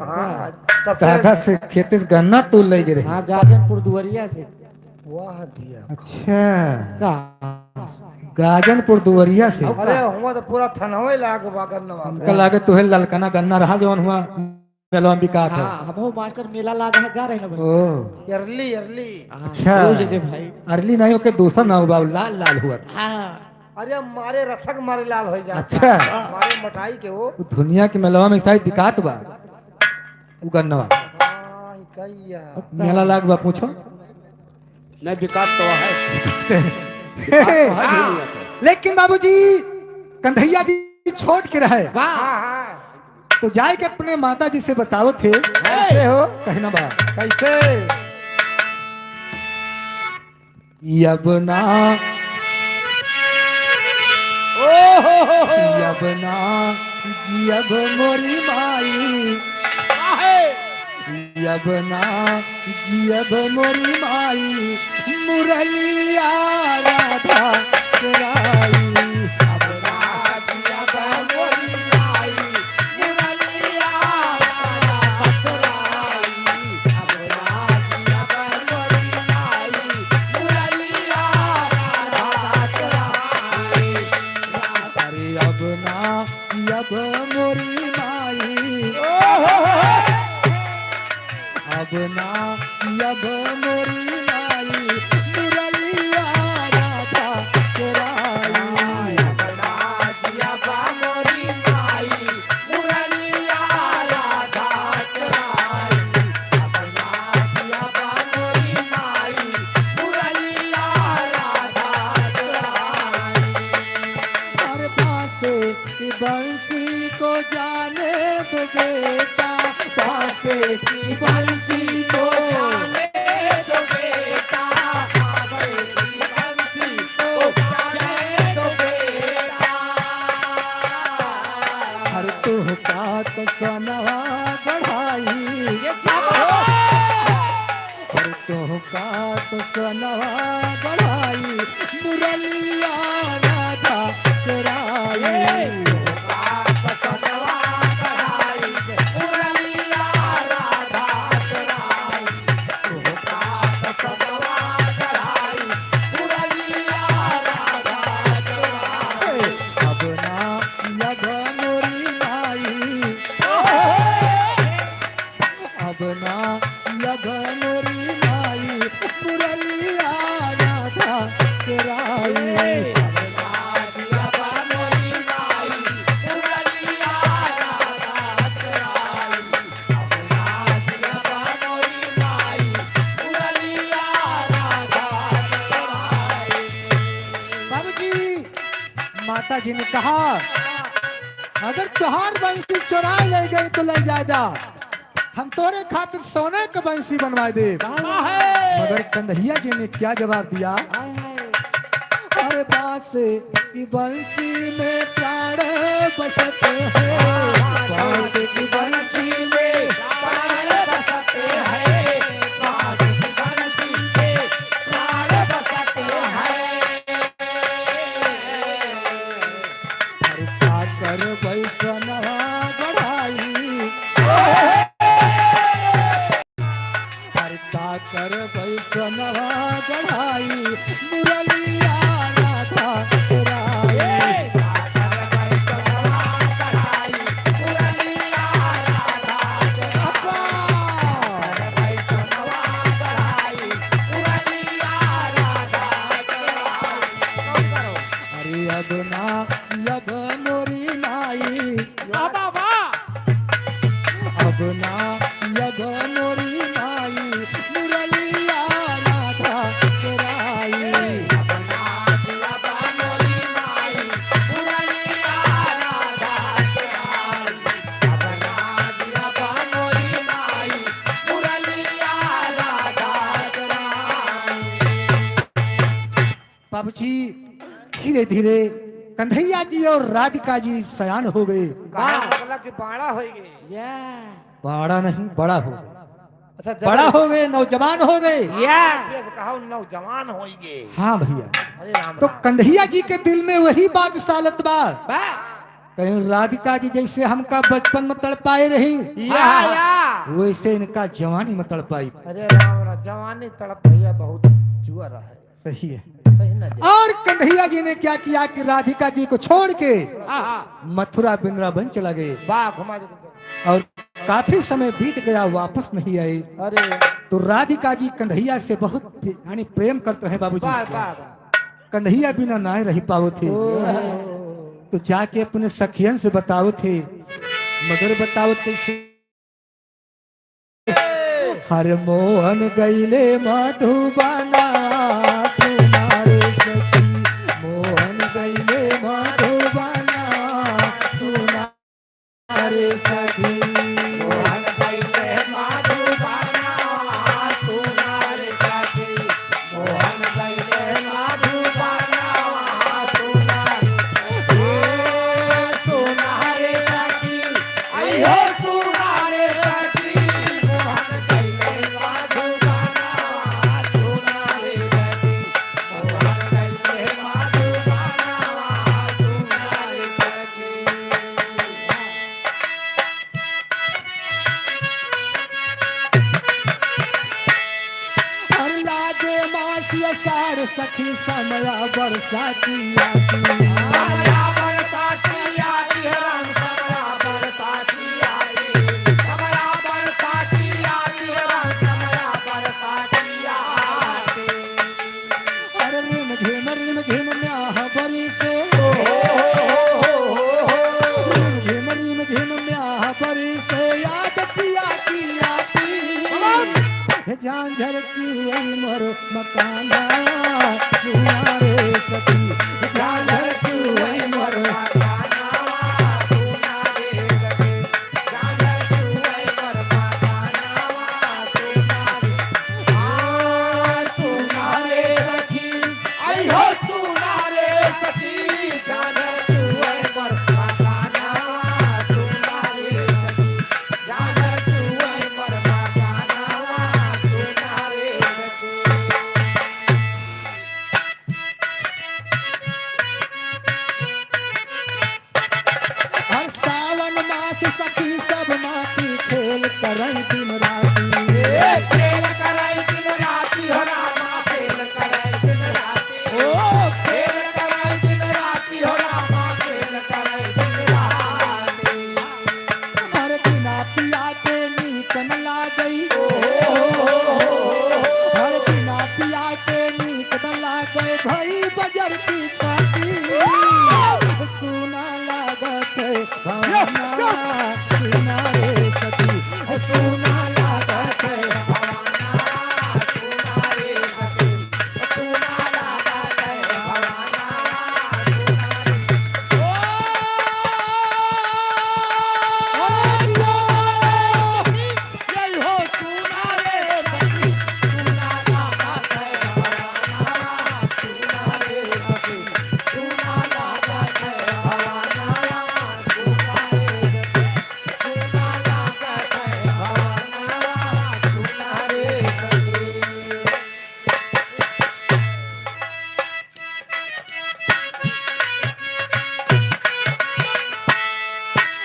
हाँ तब दादा से खेते से गन्ना तोड़ ले गिरे। हाँ गाजनपुर दुवरिया से। वाह दिया। अच्छा कहाँ गाजनपुर दुवरिया से। अरे हुआ तो पूरा थनवे लाग बागन नवा हमका लागे तुहे ललकना गन्ना रहा जवन हुआ मेलवा बिका था। हाँ हम मास्टर मेला लागा है गा रहे ना भाई। ओ अरली अरली। हाँ, अच्छा रोज दे भाई। अरली नहीं होके दूसरा ना हुआ लाल लाल हुआ था। हाँ अरे मारे रसक मारे लाल हो जाता अच्छा। मारे मटाई के वो। वो दुनिया की मेलवा में शायद बिकात बा वो गन्नवा हाँ, कैया। मेला लाग बा पूछो। नहीं विकास तो है लेकिन बाबूजी कन्हैया जी छोड़ के रहे वाह हाँ हाँ तो जाए के अपने माता जी से बताओ थे कैसे हो कहना बा कैसे। अब ना अब ना जियब मोरी माई अब ना जियब मोरी माई मुरलिया राधा कराई। अब ना जियब मोरी माई मुरलिया राधा कराई। अब ना जियब मोरी माई मुरलिया राधा कराई। अरे अब ना जियब मोरी माई अब ना जियब मोरी माई मुरलिया राधा कराई। अब ना जियब मोरी माई मुरलिया राधा कराई। अब ना जियब मोरी माई मुरलिया राधा कराई। अरे बांसे की बंसी को जाने दो बेटा बांसे की बंसी को जाने दो बेटा बांसे की बंसी को जाने दो बेटा। हर तू का तो सोनवा गढ़ाई हर तू का तो सोनवा गढ़ाई मुरलिया राधा कराई। अब ना जियब मोरी माई अब ना जियब मोरी माई मुरलिया राधा कराई। अब ना जियब मोरी माई मुरलिया राधा कराई। अब ना जियब मोरी माई मुरलिया राधा कराई। बाबूजी माता जी ने कहा अगर तुहार बंसी चुरा ले गई तो ले जायदा हम तोरे खातिर सोने का बंसी बनवा दे। मगर कन्हैया जी ने क्या जवाब दिया अरे बांसे की बंसी में प्राण बसते हैं बांसे की बंसी में प्राण बसते हैं बांसे की बंसी में प्राण बसते हैं। हर पाकर वैष्णवा गढ़ाई हर पाकर वैष्णवा गढ़ाई मुरलिया राधा कराई। अरे अब ना जियब मोरी माई अब ना जियब मोरी माई मुरलिया राधा कराई। अब ना जियब मोरी माई मुरलिया राधा कराई। अब ना जियब मोरी माई मुरलिया राधा कराई। बाबूजी धीरे धीरे कन्हैया जी और राधिका जी सयान हो गए। कहा लगला कि बाड़ा हो गए। या बड़ा नहीं बड़ा हो गए अच्छा बड़ा हो गए नौजवान हो गए। कहा नौजवान हो गए। हाँ भैया अरे राम तो राम। कन्हैया जी के दिल में वही बात सालत बा वाह कहीं राधिका जी जैसे हमका बचपन में तड़पाए रही या वैसे इनका जवानी में तड़पाई। अरे राम राम, जवानी तड़प भैया बहुत जुआ रहा है। सही है। सही ना जी? और कन्हैया जी ने क्या किया कि राधिका जी को छोड़ के मथुरा वृंदावन चला गए वाह, घुमा दे। और काफी समय बीत गया, वापस नहीं आए। अरे तो राधिका जी कन्हैया से बहुत यानी प्रेम करते हैं बाबूजी। वाह वाह वाह। कन्हैया बिना ना रह पाओ थे, तो जाके अपने सखियन से बताओ थे, मगर बताओ कैसे। हर मोहन गईले मधुबना सुना रे सखी, मोहन गईले मधुबना सुना रे सखी। मोहन गईले मधुबना सुना रे सखी, मोहन गईले मधुबना सुना रे सखी, अयो सुना रे सखी, मोहन गईले मधुबना सुना रे सखी, मोहन गईले मधुबना सुना रे सखी। और लागे मास सार सखी समया बरसा की आती। समया बरसाती आती है राम, समया बरसाती आती, समया बरसाती आती है राम, समया बरसाती आती। अरे रिम झिम म्याह बरी से, रिम झिम म्याह बरी से याद पिया की आती। झांझर की मोर मकाना सुना रे सखी, झांझर की मोर हर सावन मास सखी सब माटी खेल करई दिन राती। खेल कराई दिन राती हो रामा, खेल कराई दिन राती, ओ खेल कराई दिन राती हो रामा, खेल कराई दिन राती। हर बिना पिया के नीक न लागई, हर बिना पिया के नीक न लागई भई बजर की छाती। सुना लागत है भावना सुना रे सखी, सुना लागत है भवाना सुना रे सखी, सुना लागत है भवाना सुना रे। जय हो सुना रे सखी, सुना लागत है भवाना सुना रे सखी, सुना लागत है भवाना सुना रे सखी, सुना लागत है भवाना सुना रे सखी।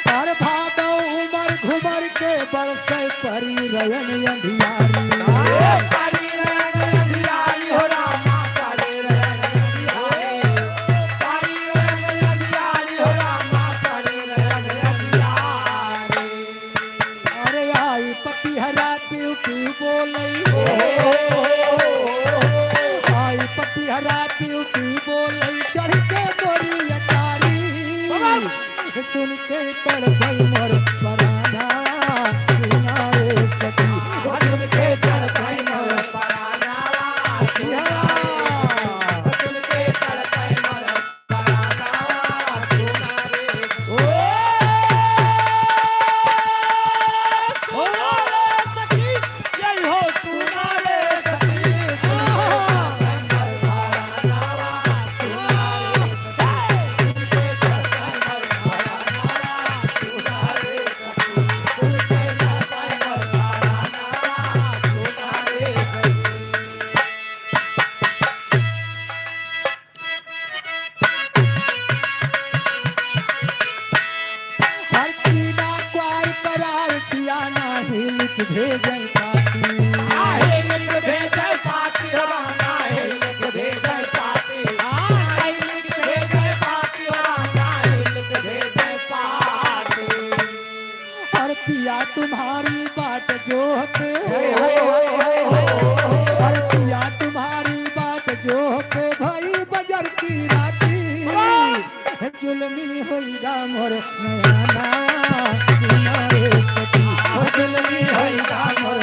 और भादो उमर घुमर के बरसे परी रयन अंधियारी। काली रंग अंधियारी हो रामा, काली रंग अंधियारी, काली रंग अंधियारी हो रामा, काली रंग अंधियारी। अरे आई पपीहरा पीऊ पीऊ बोलई, आई पपीहरा पीऊ पीऊ बोलई चढ़ के बोरी अटारी। सुन के तड़पई मोर पराना सुना रे सखी, सुन के तड़पई मोर पराना पपीहरा। सुन के तड़पई मोर पराना सुना रे। ओ सुना रे सखी, जय हो सुना रे सखी, सुना रे नाही लिख भेजे पाती आहे लिख भेजै पाती हो राम आहे लिख भेजै पाती आहे लिख भेजै पाती हो राम आहे लिख भेजै पाती हर पिया तुम्हारी बात जोहते हर पिया तुम्हारी बात जोहते भाई बजर की राती जुलमी होइगा मोर नया नया सुना रे सखी हो जुलमी होइगा मोर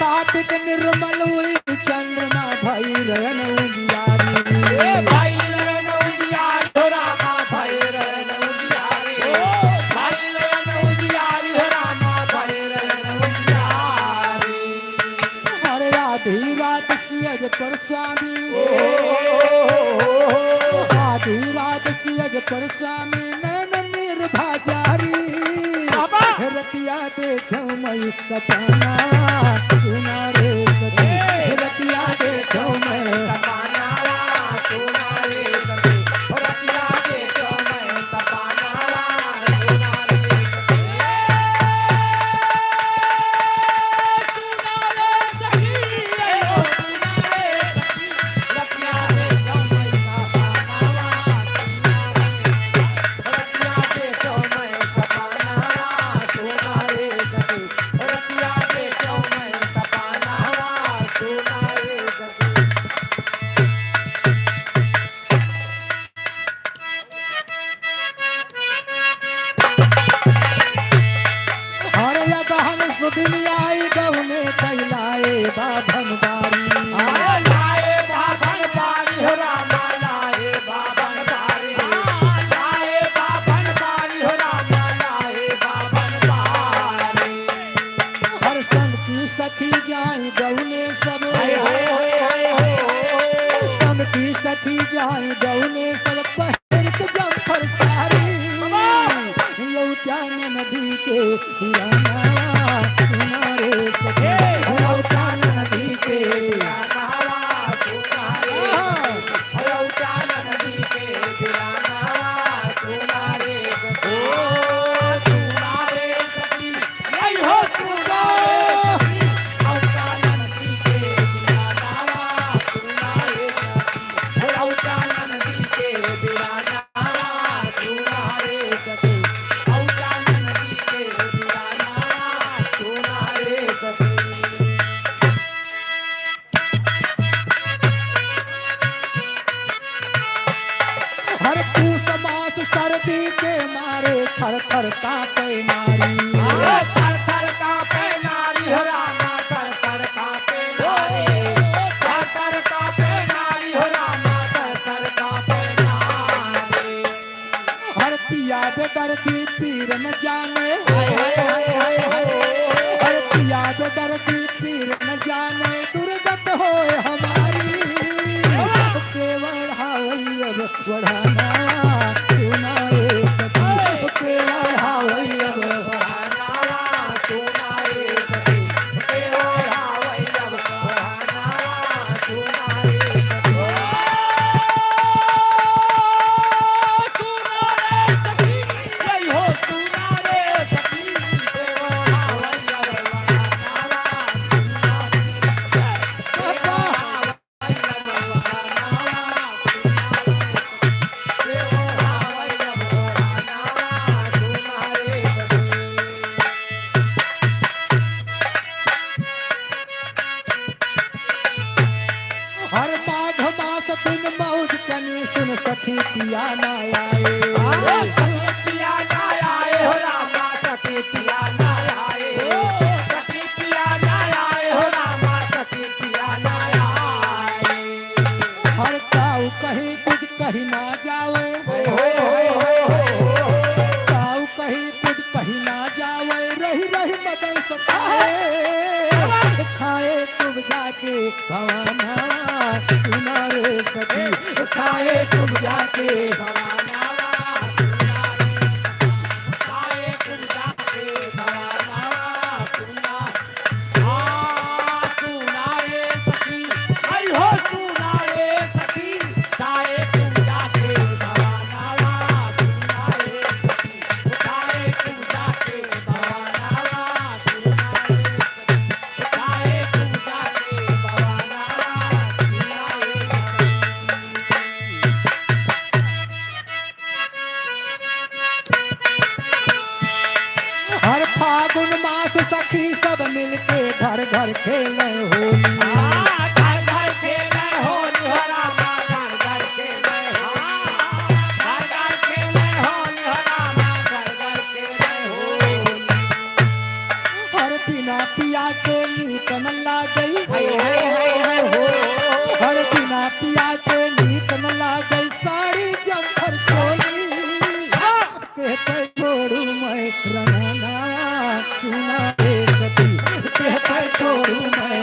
कार्तिक निर्मल हुई चंद्रमा भाई रयन उजियारी भाई रयन उजियारी हो रामा भाई रयन उजियारी भाई रयन उजियारी हो रामा भाई रयन उजियारी अरे आधी रात सियज पर स्वामी आधी रात सियज पर स्वामी नैन निर्भा जारी रतिया देखो मैं सपना सुना रे सखी रतिया देखो मैं सपना सुना रे सखी रतिया देखो मैं सपना सुना रे सखी रतिया देखो मैं सपना रतिया देखो मैं सपना सुना रे सखी रतिया देखो मैं सपना सुना रे सखी हर या गहन सुदिन आई गौने कैलाए बाभन बारी लाए बाभन बारी हो रामा लाए बाभन बारी लाए बाभन बारी हो रामा लाए बाभन बारी हर संग की सखी जाए गौने सब संग की सखी जाए गौने सब पहिरत जम्फर सारी लौटान नदी के पिराना सुना रे सखी लौटान नदी के नहवा सुना रे हयौटान नदी के पिराना सुना रे सखी सुना रे सखी नहीं हो सुना रे हयौटान नदी के पिराना सुना रे सखी हयौटान नदी के पिराना सुना रे सखी हयौटान नदी के पिराना सुना रे सखी हर पूस मास सर्दी के मारे थर थर कांपे नारी थर थर कांपे नारी हो रामा थर थर कांपे नारी थर थर कांपे नारी हो रामा थर थर कांपे नारी हर पिया बेदर्दी पीर न जाने हर पिया बेदर्दी पीर न जाने दुर्गत हो हमारी केवल हावई अब बढ़ाना सुना रे सखी केवल हावई अब नावा सुना रे सखी तेरो हावै अब नावा सुना रे सखी सुना रे सखी यही हो सुना रे सखी तेरो हावै अब नावा सुना रे पापा हर माघ मास दिन मौज कनी सुन सखी पिया न आए पिया ना आए हो रामा सखी पिया ना आए सखी पिया ना आए हो रामा सखी पिया ना आए हर काऊ कहीं कुछ कहीं ना जावे काऊ कहीं कुछ कहीं ना जावे रही रही मदन सताए छाए तुम जाके भवाना सुना रे सखी छाए तुम जाके भवाना हर फागुन मास सखी सब मिलके घर घर खेले होली हर बिना पिया के नीक न लागई हर बिना पिया के नीक न लागई साड़ी जमकर चोली कहते छोड़ू मैं रंगना सुना रे सखी कहते छोड़ू मैं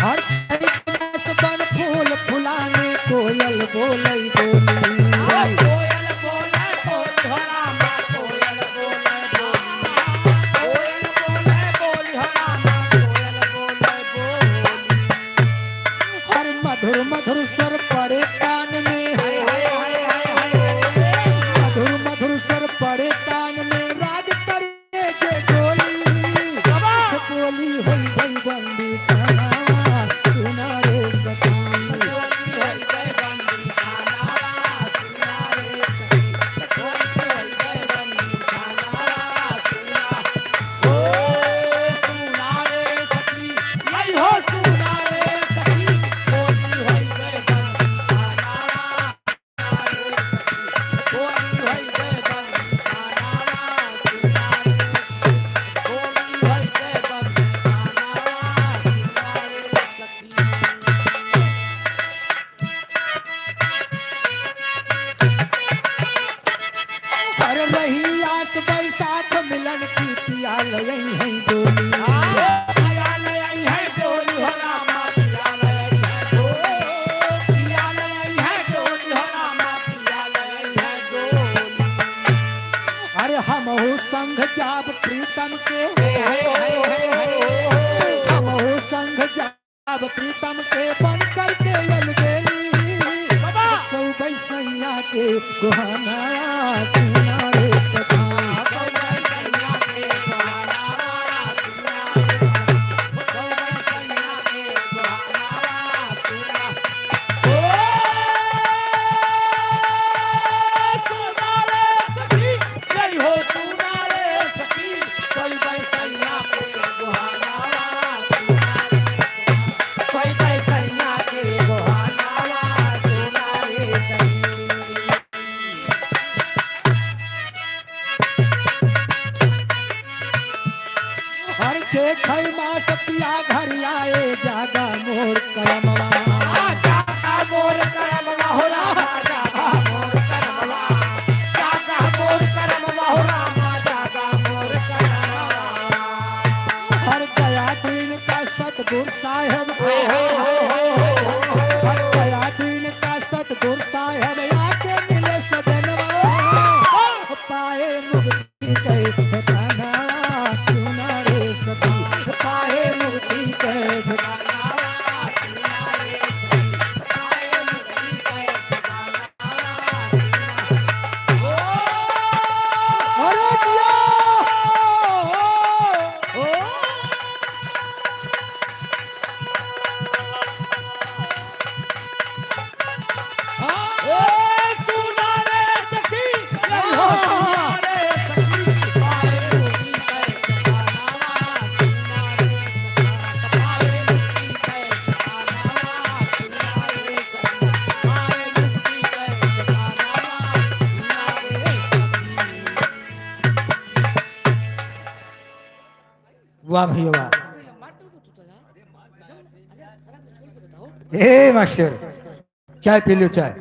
हर एक मास बन फूल फुलाने कोयल बोलई बोली हर मधुर मधुर स्वर पड़े कान में मधुर मधुर स्वर पड़े कान में राग करे जे गोली बोली होई गई बंदी खाना सुना रे सखी हर रही आस बैसाख मिलन की पिया लई है डोली अरे हम हो संग जाब प्रीतम के हम हो संग जाब प्रीतम के बन करके अलबेली सौ बैसैया के गुहाना सुना रे सखी हर जेठ मास पिया घर आए जागा मोर करमवा हर गया दिन का सतगुर साहेब हर गया दिन का सतगुर साहेब आके मिले सजनवा पाए मुक्ति के ठिकाना सुना रे सखी पाए मुक्ति के ठिकाना अरे दिया सुना रे सखी वाह भैया वाह। ए मास्टर चाय पी लो चाय।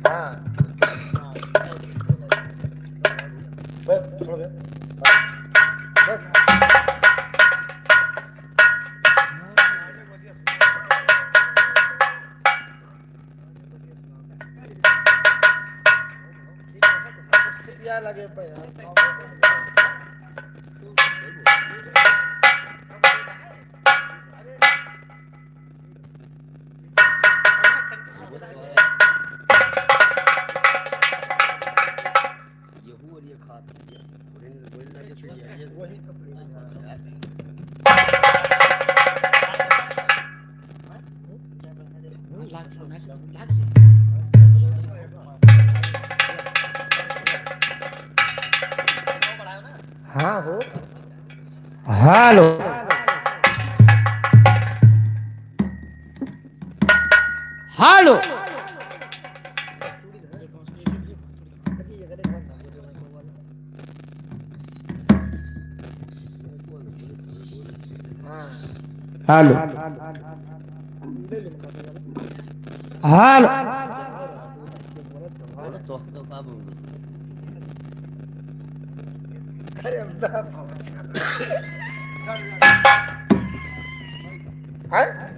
हाँ बस छोड़ दे बस सिटिया लगे पे हाँ हो हेलो हेलो हेलो हेलो अरे हैं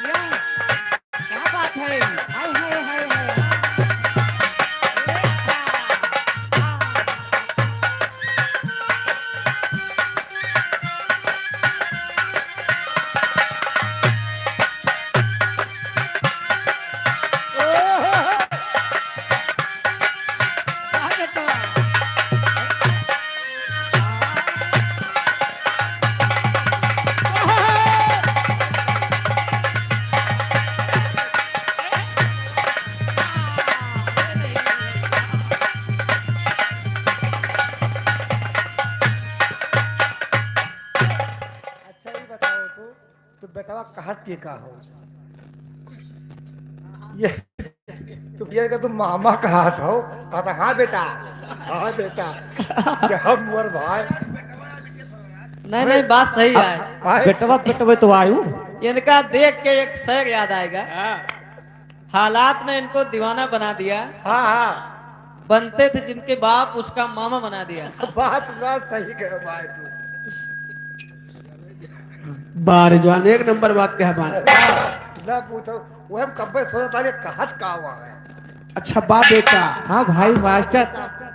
क्या बात है हाय हाय हाय हाय क्या बेटा अच्छा ही बताओ तू बेटवा कहत के का हो ये तू ये का तुम मामा कहत हो कहता हाँ बेटा हाँ बेटा जब मोर भाई नहीं नहीं बात सही है। आए बेटवा तो आयु इनका देख के एक शेर याद आएगा। हालात ने इनको दीवाना बना दिया। हाँ हाँ बनते थे जिनके बाप उसका मामा बना दिया। बात बात सही कहे भाई तू बार जवान एक नंबर बात कह बा। ना पूछो वो हम कब से सोचा था ये कहत का हुआ है अच्छा बा बेटा हाँ भाई मास्टर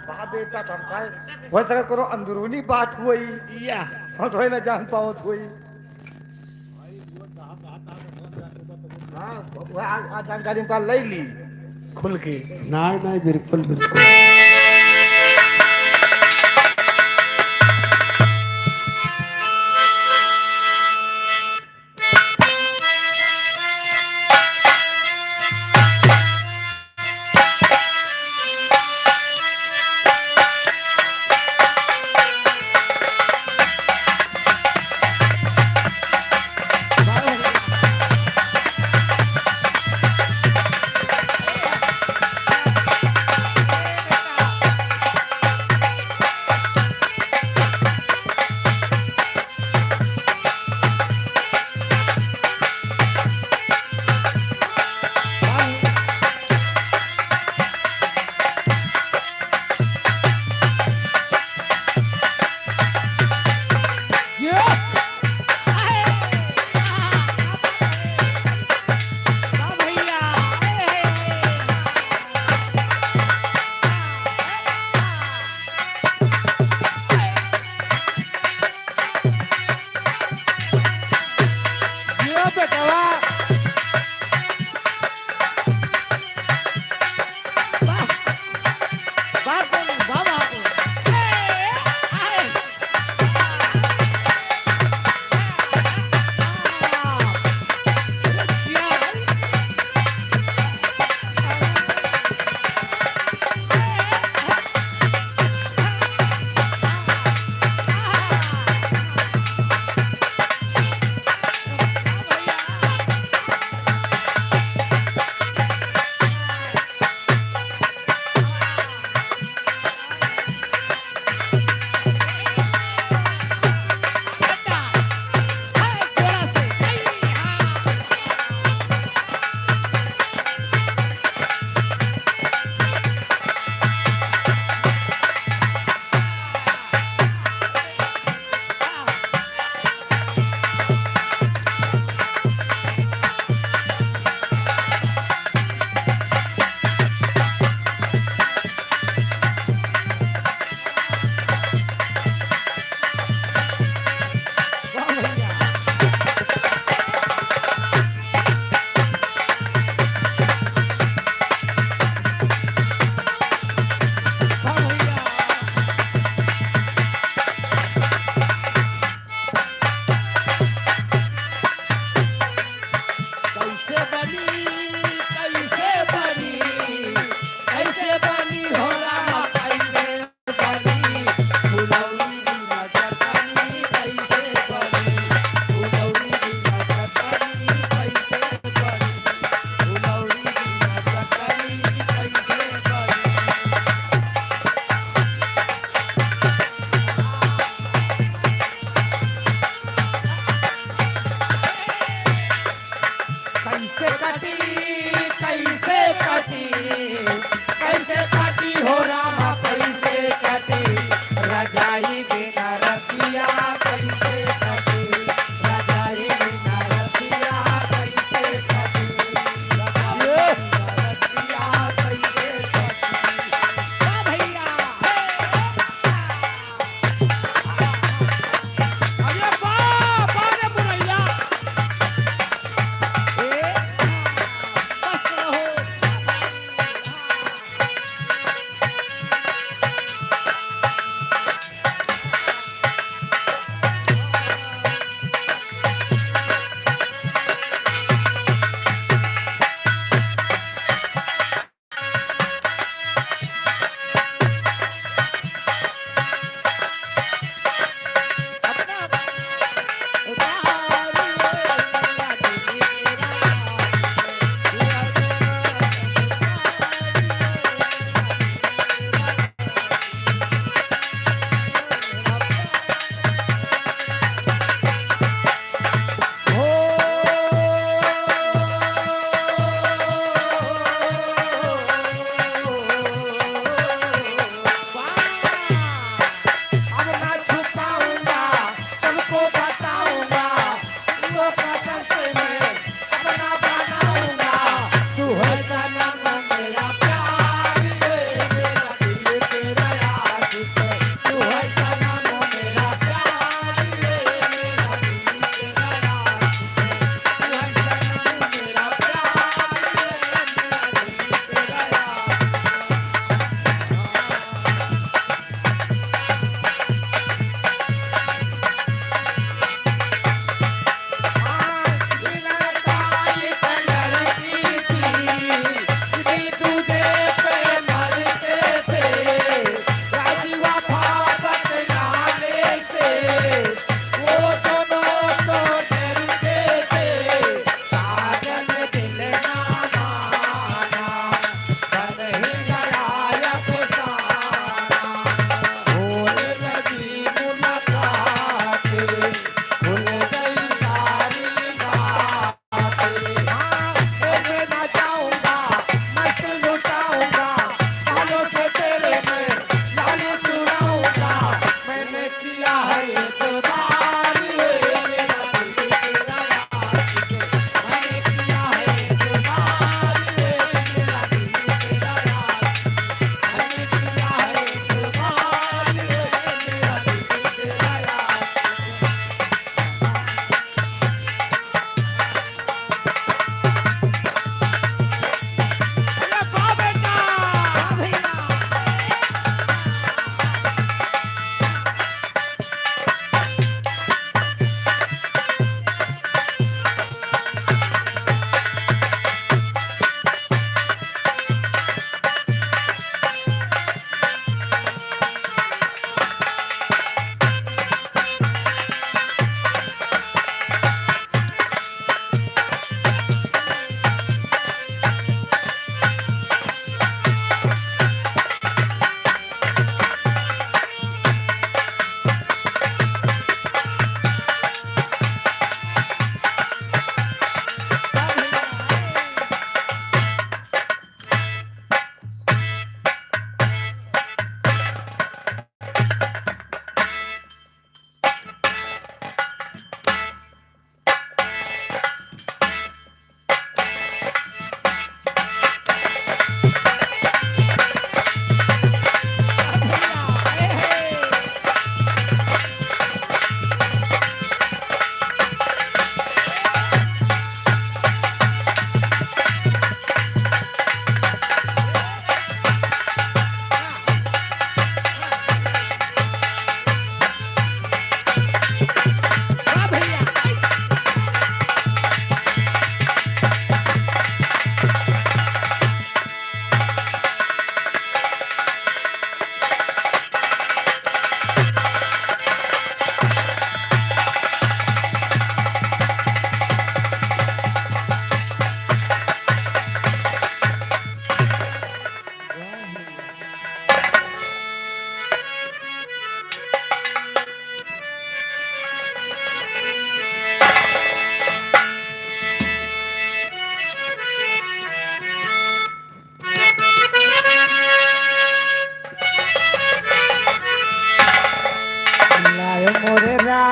बा बेटा तुम भाई वो सगर करो अंदरूनी बात हुई या हम तो ना जान पाओ हुई हाँ वो आज जानकारी का ले ली खुल के नहीं नहीं बिल्कुल बिल्कुल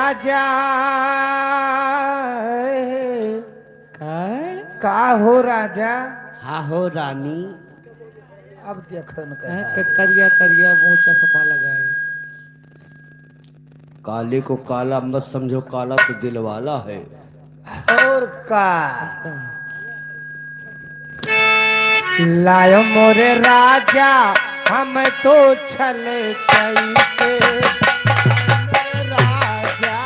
राजा काय का हो राजा हाँ हो रानी अब देखो न करिया करिया मुंह चश्मा लगाए। काले को काला मत समझो, काला तो दिल वाला है। और का लायो मोरे राजा हम तो छल कई के राजा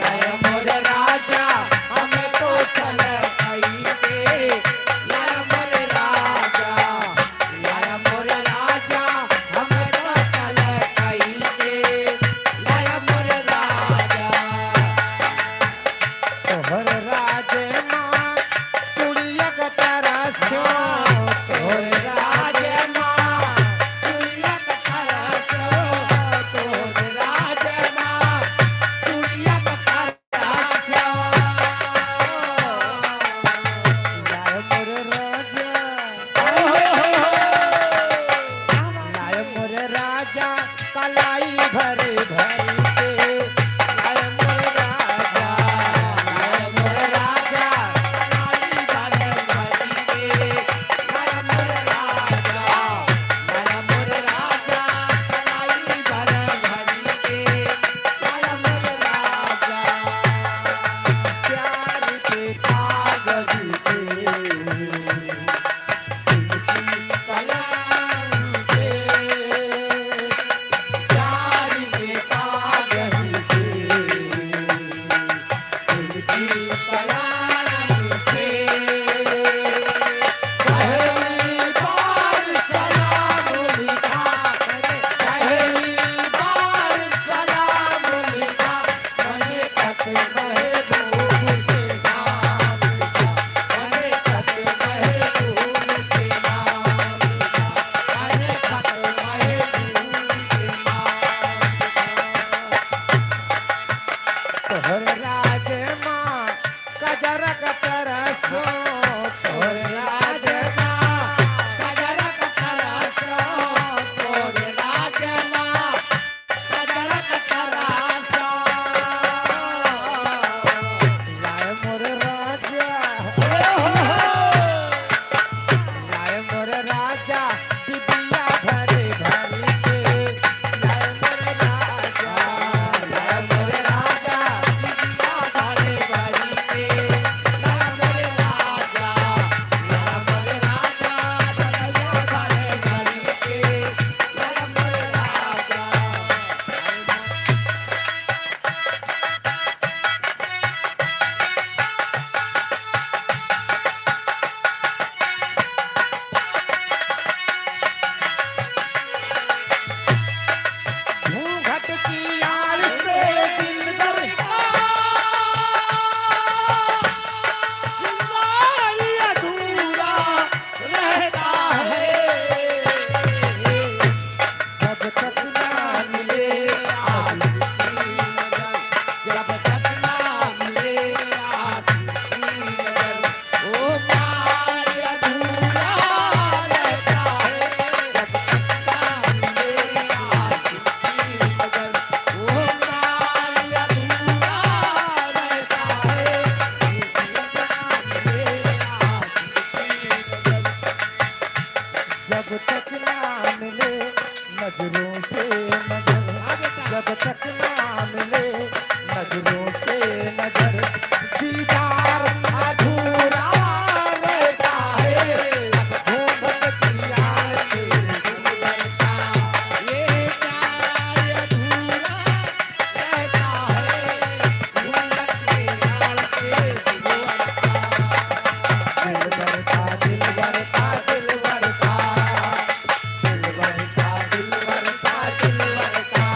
लायो मोरे राजा हम तो छल कई के लायो मोरे राजा लायो मोरे राजा हम तो छल कई के लायो मोरे राजा तोहर राजे माँ कुड़िया का तरसो तोहर राजे माँ कुड़िया का तरसो तोहर राजे माँ कुड़िया का तरसो लाय मोरे राजा लाय मोरे राजा कलाई भरी भरी के लाय मोरे राजा लाय मोरे राजा कलाई भरी भरी के लाय मोरे राजा लाय मोरे राजा कलाई भरी भरी के लाय मोरे राजा प्यार के कागज पे कलाम से प्यार के कागज पे उनकी कलाम से पहली बार सलाम लिखा पहली बार सलाम लिखा मैंने खत महबूब के नाम लिखा मैंने खत महबूब के नाम लिखा मैंने खत महबूब के नाम तोहर राज माँ कजर कतरसो तोहर राज माँ कजर कतरसो तोहर राज माँ कजर कतरसो लाय मोर राजा लाय मोर राजा दिबिया भरे भरे के लाय मोर राजा लाय मोर राजा दिबिया भरे भरे के लाय मोर राजा लाय मोर राजा दिबिया भरे भरे के लाय मोर राजा घूंघट की आड़ से दिल भर सिंगारी अधूरा रहता है जब तक ना मिले आशिकी नजर जब तक ना मिले आशिकी नजर ओ प्यार अधूरा रहता है जब तक ना मिले आशिकी नजर ओ प्यार अधूरा रहता है जब तक ना मिले नजरों से नजर जब तक ना मिले नजरों से नजर दीदार अधूरा रहता है घूंघट की आड़ से दिल भरता ये प्यार अधूरा रहता है घूंघट की आड़ से दिल भरता दिल भरता दिल भरता दिल भरता दिल भरता दिल भरता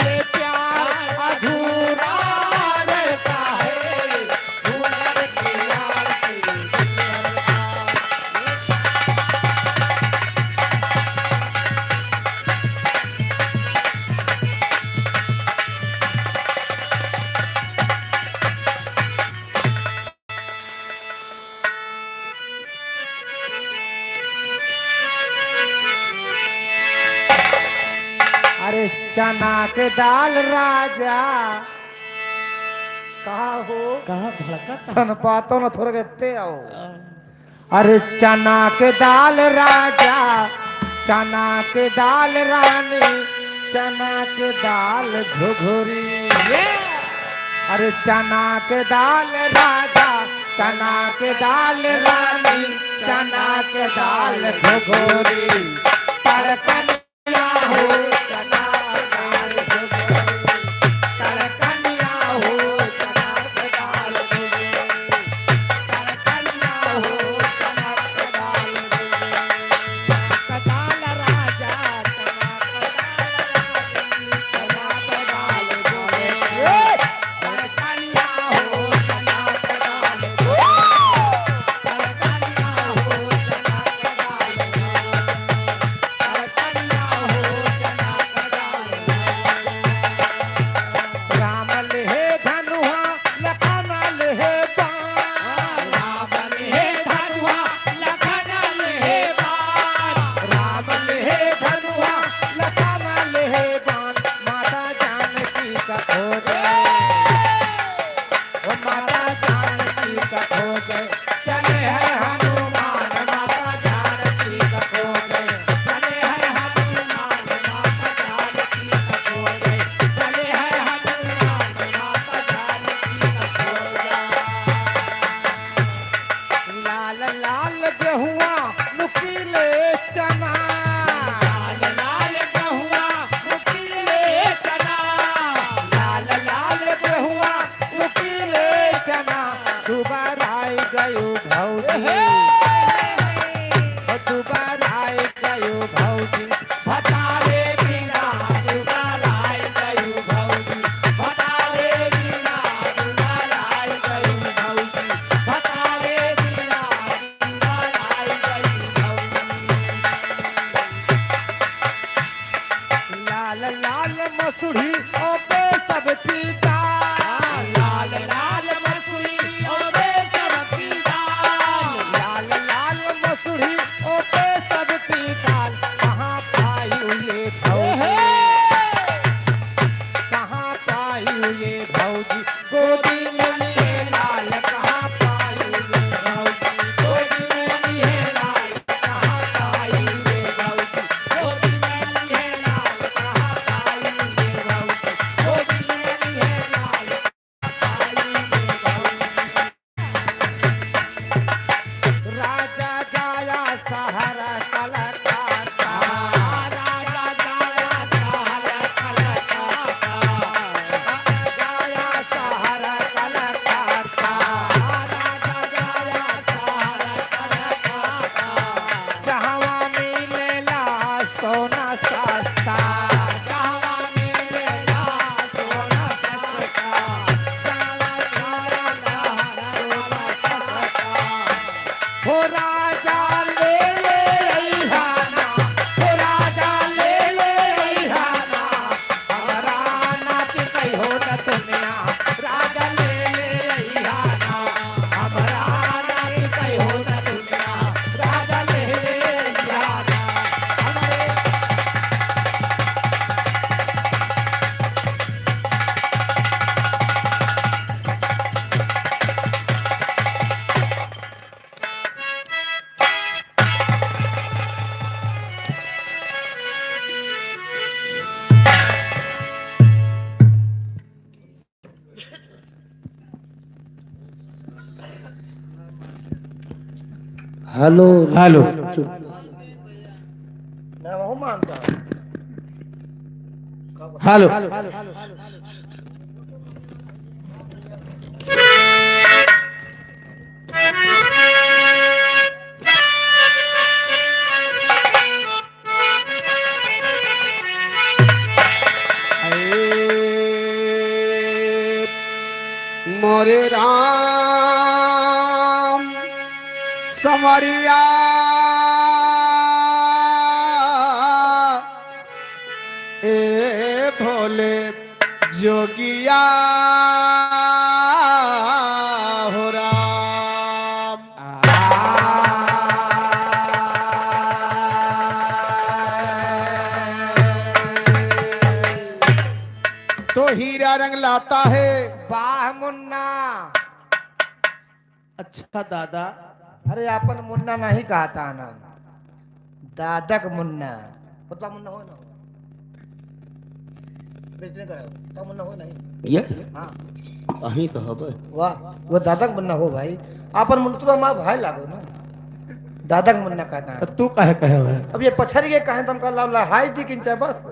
ये प्यार अधूरा रहता है घूंघट की आड़ से दिल भरता अरे चना के दाल राजा कहा हो कहा भड़का सन पातो न थोड़ा कहते आओ। अरे चना के दाल राजा, चना के दाल रानी, चना के दाल घुघुरी। अरे चना के दाल राजा, चना के दाल रानी, चना के दाल घुघुरी। तड़कनिया हो चना के दाल घुघुरी, तड़कनिया हो चना के दाल घुघुरी, तड़कनिया हो चना के दाल घुघुरी। चना के दाल राजा, चना के दाल रानी, चना के दाल घुघुरी। तड़कनिया हो चना के दाल घुघुरी, तड़कनिया हो चना के दाल घुघुरी। राम लेहे धनुहा लखन लेहे बाण, राम लेहे धनुहा लखन लेहे बाण, राम लेहे धनुहा लखन लेहे बाण। माता जानकी का खोजे, ओ माता जानकी का खोजे, चले है हनुमान माता जानकी का खोजे, चले है हनुमान माता जानकी का खोजे, चले है हनुमान माता जानकी का खोजे। लाल लाल गेहुआ नुकीले चना, लाल लाल गेहुआ नुकीले चना, लाल लाल गेहुआ नुकीले चना। दुबारा आई गयो भौजी, दुबारा आई गयो भौजी, भतारे बिना दुबारा आई गयो भौजी, भतारे बिना दुबारा आई गयो भौजी, भतारे बिना दुबारा आई गयो भौजी। लाल लाल मसूरी ओपे सबकी दाल, लाल लाल मसूरी ओपे सबकी दाल, लाल लाल मसूरी ओपे सबकी दाल। कहाँ पाई हुए भौजी, कहाँ पाई हुए भौजी, गोदी में लिए लाल। कहाँ पाई हुए भौजी, गोदी में लिए लाल। कहाँ पाई हुए भौजी, गोदी में लिए लाल। कहाँ पाई हुए भौजी, गोदी में लिए लाल। पाई हुए भौजी। राजा गाया सहारा कलकत्ता, राजा गाया सहारा कलकत्ता, गाया सहारा कलकत्ता, राजा गाया सहारा कलकत्ता। जहवा मिलेला सोना सस्ता, जहवा मिलेला सोना सस्ता, जहवा मिलेला सोना सस्ता। हो राजा ले ले अइहाना, हो राजा ले ले अइहाना, हमरा नाती कहियो न दुनिया। राजा ले ले अइहाना, हमरा नाती कहियो न दुनिया। राजा ले ले अइहाना, हमरे हेलो हेलो। चुप। मैं वो मानता हूँ। हेलो। मोरे राम समरिया ए भोले जोगिया हो राम। तो तो हीरा रंग लाता है। वाह मुन्ना। अच्छा दादा, अरे अपन मुन्ना नहीं कहता ना, दादक मुन्ना होता मुन्ना हो ना, बेचने का होता मुन्ना हो नहीं। ये हाँ कहीं तो हबे। वाह, वो दादक मुन्ना हो भाई। अपन मुन्ना तो हमारा भाई लागो ना, दादक मुन्ना कहता है। तू काहे कहे है? अब ये पछर के कहे तुम का लहाई दी किंचा बस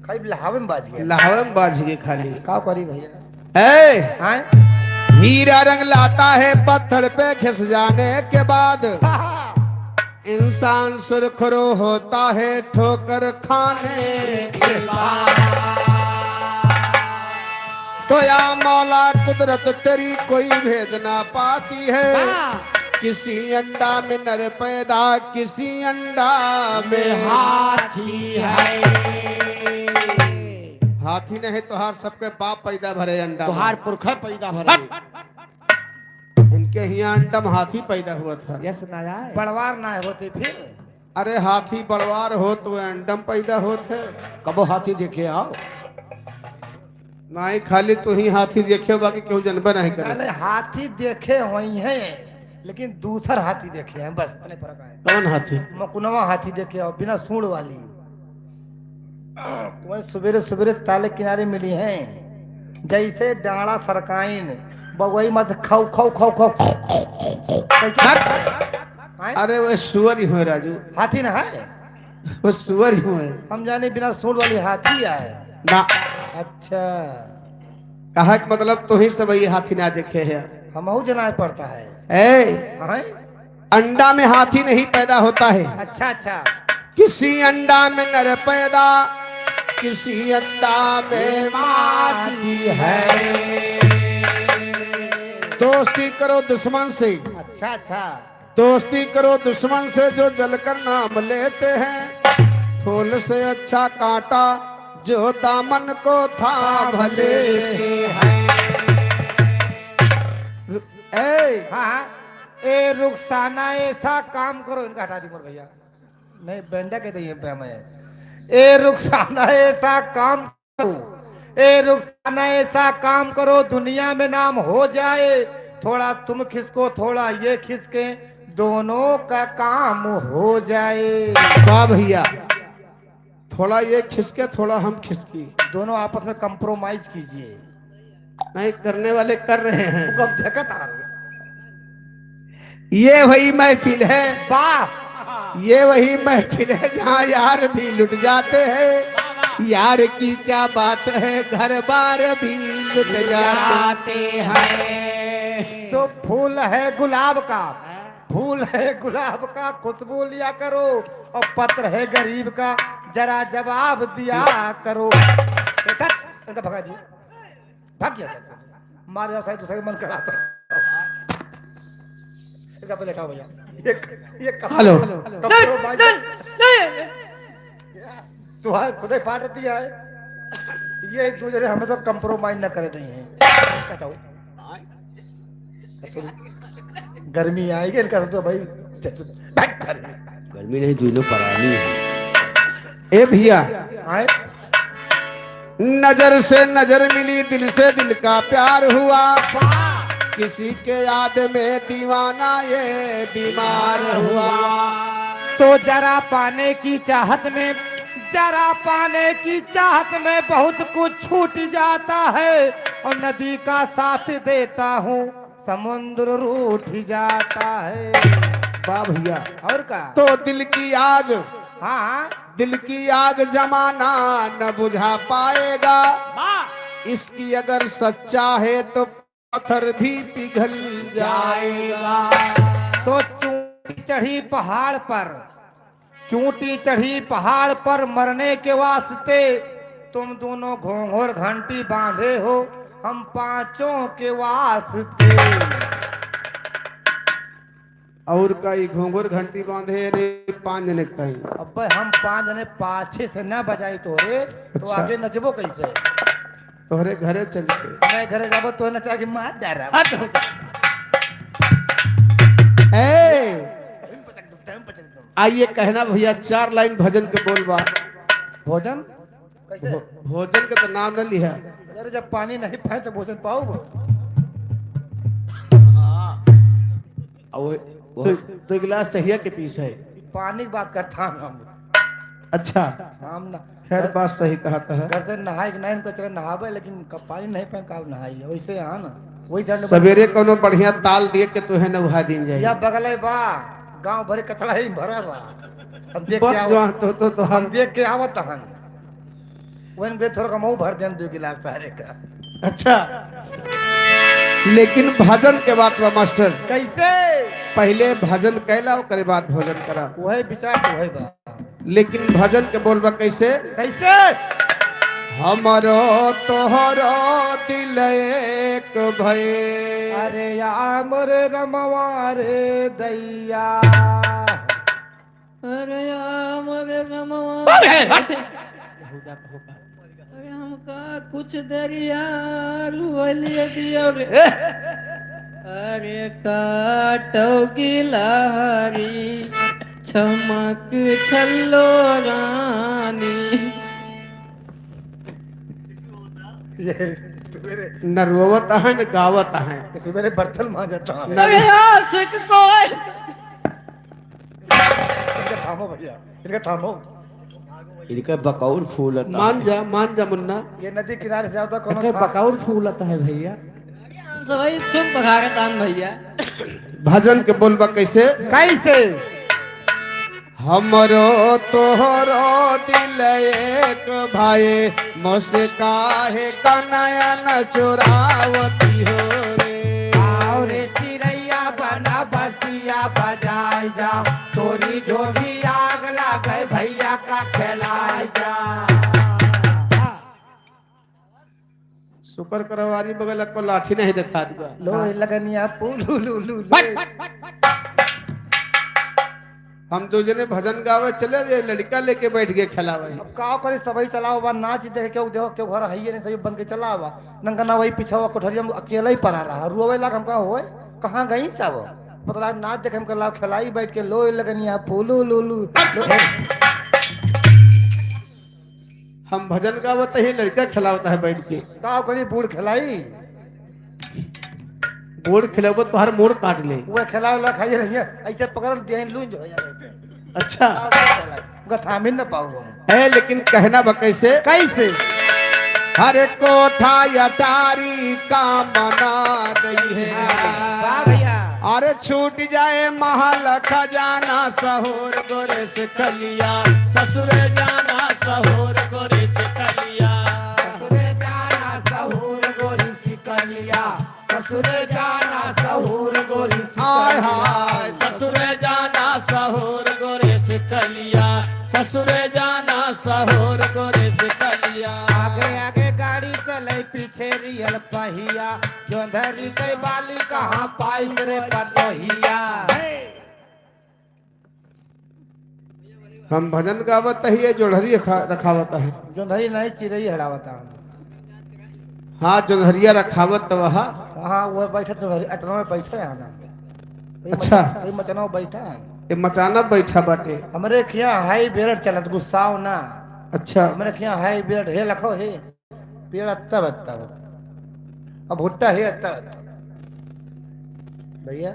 खाली लहावे में बाज गया। लहावे में बाज गए खाली। का करी भैया? ए हाँ हीरा रंग लाता है पत्थर पे घिस जाने के बाद, इंसान सुरखरू होता है ठोकर खाने के बाद। तो या मौला कुदरत तेरी कोई भेद ना पाती है, किसी अंडा में नर पैदा किसी अंडा में हाथी है। हाथी नहीं तो हार सबके बाप पैदा भरे अंडा में। तुहार पुरखा पैदा भरे। इनके यहाँ अंडा में हाथी पैदा हुआ था। ये सुना जाए। बड़वार ना होते फिर। अरे हाथी बड़वार हो तो अंडम पैदा होते। कबो हाथी देखे आओ। नहीं खाली तू ही हाथी देखे, बाकी क्यों जनबे नहीं करे। नहीं हाथी देखे हुई हैं, लेकिन दूसर हाथी देखे हैं, बस इतने फर्क है। कौन हाथी? मकुनवा हाथी देखे और बिना सूंड वाली। वही सवेरे सवेरे ताले किनारे मिली हैं, जैसे डांड़ा सरकाइन बगवई मत खाओ खाओ खाओ खाओ। अरे वो सुअर ही हुए राजू, हाथी ना है, वो सुअर ही हुए। हम जाने बिना सूंड वाली हाथी आए ना अच्छा। कहा कि मतलब तो ही सब ये हाथी ना देखे है। हमहू जना पड़ता है। ए हाँ? अंडा में हाथी नहीं पैदा होता है, अच्छा अच्छा। किसी अंडा में नर पैदा किसी अंडा में मादी है। दोस्ती करो दुश्मन से, अच्छा अच्छा। दोस्ती करो दुश्मन से जो जलकर नाम लेते हैं। फूल से अच्छा कांटा जो दामन को थाम लेते हैं। हाँ ए रुखसाना ऐसा काम करो, इनका हटा दी मोर भैया, नहीं बेंडा कहते हैं मैं। ए रुखसाना ऐसा काम करो, ए रुखसाना ऐसा काम करो दुनिया में नाम हो जाए। थोड़ा तुम खिसको थोड़ा ये खिसके, दोनों का काम हो जाए। वाह भैया, थोड़ा ये खिसके थोड़ा हम खिसकी, दोनों आपस में कंप्रोमाइज कीजिए। नहीं करने वाले कर रहे हैं। कब देखा था? ये वही महफिल है, वाह, ये वही महफिल है जहाँ यार भी लुट जाते हैं। यार की क्या बात है, घर बार भी लुट जाते हैं। तो फूल है गुलाब का, फूल है गुलाब का, खुशबू लिया करो, और पत्र है गरीब का, जरा जवाब दिया करो। इनका भगा दिए, भाग गया मार जाओ, दूसरे मन करा पर। इनका पहले हटाओ भैया, ये हेलो तुम्हारे खुद ही फाट दिया है। ये एक दूसरे हमें तो कंप्रोमाइज न करे नहीं है। हटाओ, गर्मी आएगी इनका तो भाई गर्मी नहीं दोनों परानी है। ए भैया, आए नजर से नजर मिली, दिल से दिल का प्यार हुआ, किसी के याद में दीवाना ये बीमार हुआ। तो जरा पाने की चाहत में, जरा पाने की चाहत में बहुत कुछ छूट जाता है, और नदी का साथ देता हूँ समुद्र रूठ जाता है। वाह भैया, और का तो दिल की आग, हाँ दिल की आग जमाना न बुझा पाएगा। इसकी अगर सच्चा है तो पत्थर भी पिघल जाएगा। तो चोटी चढ़ी पहाड़ पर, चोटी चढ़ी पहाड़ पर मरने के वास्ते, तुम दोनों घोंघोर घंटी बांधे हो, हम पांचों के वास्ते। और कई घोंघर घंटी बांधे रे 5 जने कहीं। अब हम 5 जने पाछे से न बजाई तोरे, तो अच्छा। आगे नचबो कैसे? तोहरे घरे चल के मैं घरे जाबो तो नचा के मार दे रहा। आइए कहना भैया 4 लाइन भजन के बोलबा। भोजन कैसे भोजन का तो नाम न लिया। अरे जब पानी नहीं पाए तो भोजन पाओ तो एक गिलास चाहिए के पीस है। पानी की बात करता हूँ हम अच्छा हम ना खैर बात सही कहा है। घर से नहाए कि नहीं इनको चले नहावे लेकिन कब पानी नहीं पहन का नहाई वैसे यहाँ ना वही सवेरे कोनो बढ़िया ताल दिए के तो है नहा दिन जाए। या बगल बा गांव भरे कचड़ा ही भरा बा अब देख बस के जो आवत तो हम देख के आवत हन वन बे थोड़ा कमाऊ भर देम 2 गिलास सारे का। अच्छा लेकिन भजन के बात बा मास्टर। कैसे पहले भजन कैला करे बाद भोजन करा। वही विचार तो वही बा लेकिन भजन के बोलबा कैसे कैसे हमारो तोहरो दिल एक भय। अरे या मोरे रमवा रे दैया अरे यार रमवा अरे हमका कुछ देर यार बोलिए दियो रे। अरे काटो की लहरी चमक छल्लो रानी। ये सवेरे न रोवत है न गावत है। सवेरे बर्तन मांजता है अरे आशिक को इनका थामो भैया इनका थामो इनका बकौल फूल मान जा मुन्ना। ये नदी किनारे से आता कौन इनका बकौल फूलता है भैया। भाई सुन बघारतान भैया। भजन के बोलबा कैसे कैसे हमरो तोहरो दिल एक भाई मुस्काहे कनया न चुरावती हो रे। आओ रे चिड़ैया बना बसिया बजाए जा तोरी जो भी आग लागे भैया का खिलाए जा। शुक्र करवारी बगल को लाठी नहीं दिखा दिया। लो लगनिया पुलू लू हम दो जने भजन गावे चले जे लड़का लेके बैठ गए खिलावे। अब का करे सबई चलाओ बा नाच देख के देखो के घर हइए नहीं सभी बन के चलावा नंगा ना वही पीछा कोठरिया में अकेला ही पड़ा रहा रोवे लाग हमका होए कहां गई सब पता नाच देख हमका लाव खिलाई बैठ के लो लगनिया पुलू लू हम भजन गावत ही लड़का खिलावता है बैठ के। का करी बूढ़ खिलाई बोर्ड खिलाओ तो हर मोड़ काट ले। वो खिलाओ ला खाइए नहीं ऐसे पकड़ दिए लूंज हो जाए। अच्छा उनका थामिन ना पाऊ है लेकिन कहना बा कैसे कैसे हरे कोठा अटारी का मना दई है। वाह भैया अरे छूट जाए महल खजाना सहोर गोरे से खलिया ससुर जाना सहोर गोरे से खलिया। ससुरे जाना सहूर गोरी सिकलिया ससुरे जाना सहूर गोरी हाय हाय ससुर जाना सहोर गोरे से खलिया ससुर जाना सहोर गोरे से खलिया। आगे आगे गाड़ी चले पीछे रियल पहिया जोंधरी के बाली कहाँ पाई रे पतोहिया। हम भजन गावत ही जोड़हरी रखावत है। जोंधरी नहीं चिड़ई हड़ावता हाँ जोधरिया रखावत वहा। हाँ वो बैठे तो अटनो में बैठे है ना। अच्छा मचना बैठा है ये मचाना बैठा बाटे। हमरे खिया हाई बेरड चलत गुस्साओ ना। अच्छा हमरे खिया हाई बेरड हे लखो हे पेड़ तब अब भुट्टा है तब भैया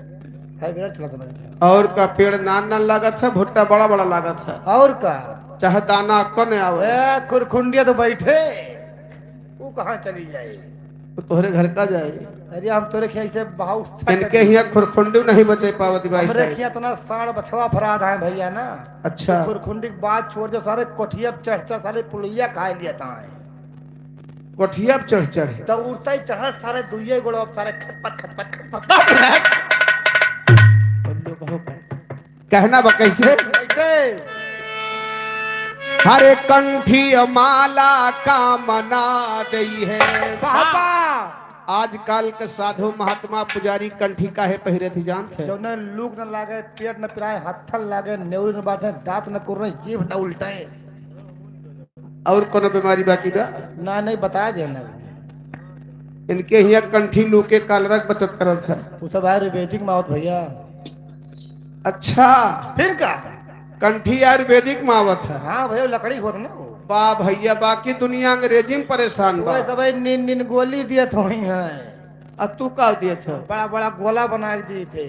हाई बेरड चलत ना। और का पेड़ नान नान लागत है भुट्टा बड़ा बड़ा लागत है। और का चाहे दाना कौन आवे ए खुरखुंडिया तो बैठे वो कहाँ चली जाए तो तोहरे घर का जाए। अरे हम तोरे खिया से बहुत इनके यहाँ खुरखुंडी नहीं बचे पावती भाई हमरे साहब। खिया इतना साड़ बछवा फराद है भैया ना। अच्छा खुरखुंडी के बाद छोड़ दो सारे कोठिया चढ़ सारे पुलिया खा लिया है कोठिया पे चढ़ चढ़े तो उड़ता ही चढ़ा सारे दुइये गोड़ो अब सारे खटपट कहना बा कैसे कैसे हरे कंठी माला का मना दई है। बाबा आजकल के साधु महात्मा पुजारी कंठी काहे पहिरे थी जानते जो न लूक न लागे पेट न पिराए हत्थल लागे नेउरी न बाजे दांत न कुरने जीभ न उल्टाए और कोनो बीमारी बाकी बा ना नहीं बताया देना। इनके यहाँ कंठी लूके कालरक बचत करत है। वो सब आयुर्वेदिक मावत भैया। अच्छा फिर का कंठी आयुर्वेदिक मावत है। हाँ भैया लकड़ी होत ना वो बा भैया बाकी दुनिया अंग्रेजी में परेशान बा। वही सब नीन नीन गोली दिए थे वही है, आ तू का दिए छ? बड़ा बड़ा गोला बना के दिए थे।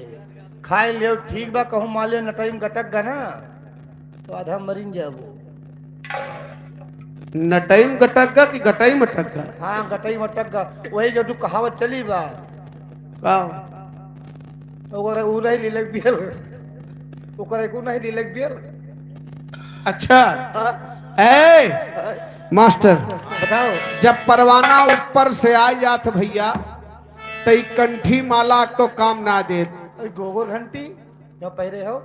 खाए ले ठीक बा, कहूँ माले नटाई में गटक गा ना तो आधा मरीन जाबो। नटई में गटक गा कि गटई में ठग गा? हाँ गटई में टक गा, वही जो तू कहावत चली बा का ओकरे उ नहीं लिलक बियल, ओकरे को नहीं लिलक बियल। अच्छा हाँ, ए मास्टर, बताओ जब परवाना ऊपर से आ जात भैया तई कंठी माला को काम ना दे। गोबर घंटी जो पहरे हो,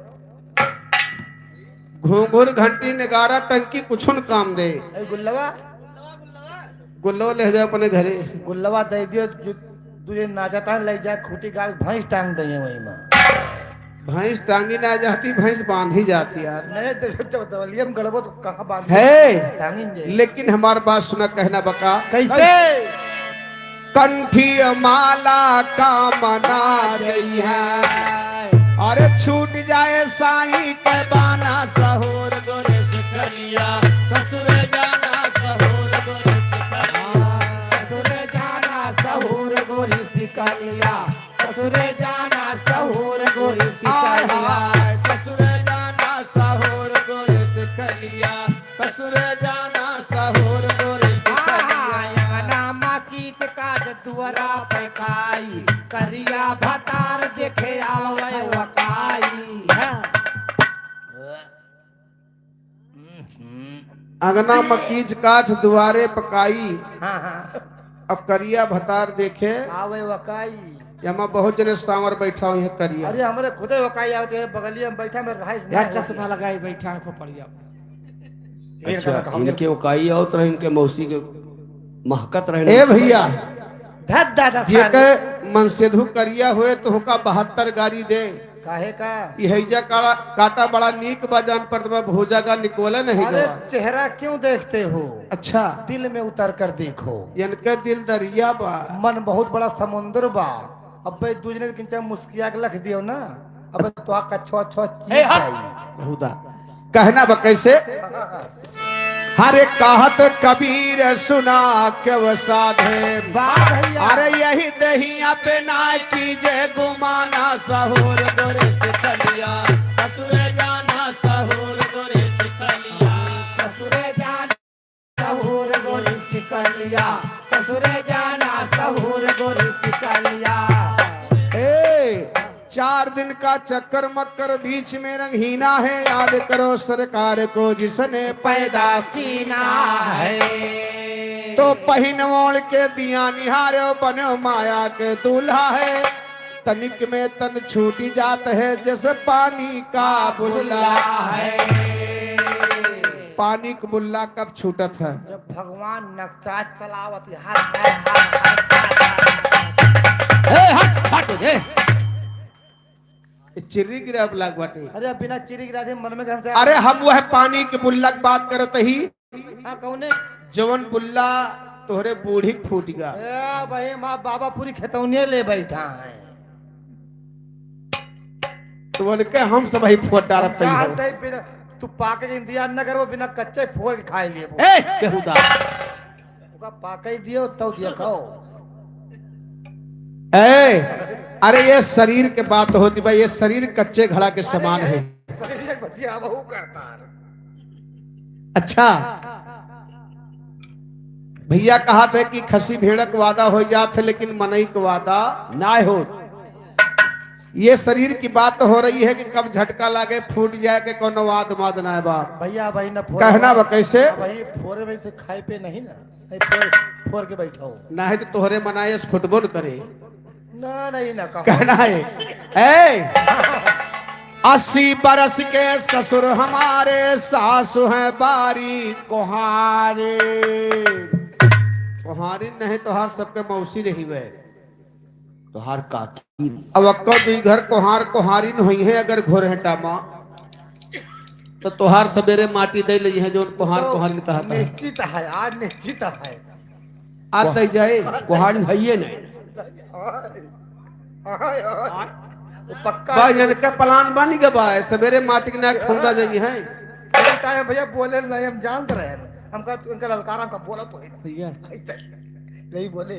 घूंघूर घंटी नगारा टंकी कुछ न काम दे। गुल्लवा गुल्लो ले जाओ अपने घरे। गुल्लवा दे दियो, तुझे नाचता ले जा खूटी गाड़ भैंस टांग दे वही में। भैंस टांगी ना जाती, भैंस बांधी जाती यार। नहीं तो दवलिया में गड़बो तो कहाँ बांध है टांगिन जे। लेकिन हमारी बात सुना, कहना बका कैसे कंठी माला का मना रही है, अरे छूट जाए साईं के बाना सहोर गोरे से कलिया, ससुर जाना सहोर गोरे से कलिया, ससुरे जाना सहूर गोरी सिकलिया, ससुरे जाना सहूर गोरी हाय सिकलिया। हाय ससुर जाना सहोर गोरे से कलिया, ससुर जाना सहोर गोरे से कलिया। नामा कीच काज दुआरा पे खाई, करिया भतार देखे आवे वकाई। अंगना मकीज काछ दुआरे पकाई, हाँ हाँ अब करिया भतार देखे। आवे वकाई। यमा बहुत जने सांवर बैठा हुई है करिया। अरे हमारे खुदे वकाई आते हैं, बगलिया में बैठा में रहाइश यार नहीं चश्मा लगाई बैठा आंखों पड़िया। अच्छा इनके उकाई आवत रहे, इनके मौसी के महकत रहे। ए भैया धत दादा जे के मनसेधु करिया हुए तो होका 72 गाड़ी दे। काहे का? इहैजा काटा बड़ा नीक बजान पर भोजा का निकोला नहीं अरे गवा। चेहरा क्यों देखते हो, अच्छा दिल में उतर कर देखो। इनके दिल दरिया बा। मन बहुत बड़ा समुद्र बा। अबे दूजने किंचा मुस्किया के लख दियो ना, अबे तो आका छो छो चीज जाई। बहुदा कहना बा कैसे, हरे कहत कबीर सुना के वसाधे, वाह भैया। अरे यही दहिया पे ना कीजे गुमाना सहोर गोरे से कलिया, ससुर जाना सहोर गोरे से कलिया, ससुरे जाना सहूर गोरी सिकलिया, ससुरे जाना सहूर गोरी सिकलिया। 4 दिन का चक्कर मक्कर बीच में रंगहीना है, याद करो सरकार को जिसने पैदा कीना है तो पहिन मोड़ के दिया निहारो बनो माया के दूल्हा है। तनिक में तन छूटी जात है जैसे पानी का बुल्ला है। पानी का बुल्ला कब छूटत है? जब भगवान नक्शा चलावत हर चिर्री गिरा ब्लाक बाटे। अरे बिना चिरी गिरा थे मन में हमसे। अरे हम वह पानी के बुल्ला की बात करत ही, हाँ कौने? जवन बुल्ला तोहरे बूढ़ी फूट गया। ए भाई माँ बाबा पूरी खेतौनिया ले बैठा है। तो उनके हम सब ही फोट डारब तई हो। जानते ही बिना तू पाके के इंतजार न करो, बिना कच्चे फोड़ के खाए लिए। ए बेहुदा ओका पाके ही दियो तो दिया खाओ। ए अरे ये शरीर के बात होती भाई, ये शरीर कच्चे घड़ा के समान है। शरीर एक बतिया बहू करता है। अच्छा भैया कहा थे कि खसी भेड़क वादा हो जात है, लेकिन मनई का वादा ना हो। ये शरीर की बात तो हो रही है कि कब झटका लागे फूट जाए के कोनो वाद माद ना है बाप। भैया भाई ना फोड़ कहना बा कैसे, भाई फोड़े में से खाए पे नहीं ना, नहीं फोड़ फोड़ के बैठो ना है तो तोहरे मनाए फुटबॉल करे। ना नहीं ना कहो। कहना है ए 80 बरस के ससुर हमारे, सासु हैं बारी कोहारे कोहारी नहीं तो हर सबके मौसी रही वे। तोहार काकी अब अक्को दुई घर कोहार कोहारी न हुई है, अगर घोर है टामा तो तोहार सवेरे माटी दे ली है जो कोहार कोहारी कहता है। निश्चित है, आज निश्चित है। आज दे जाए कोहारी है ये नहीं। वो पक्का भाई इनका प्लान बन गया बा, सवेरे माटी के ना खोदा जाई है। है भैया, बोले नहीं हम जानते रहे हमका उनका ललकारा का बोला तो है ना भैया नहीं बोले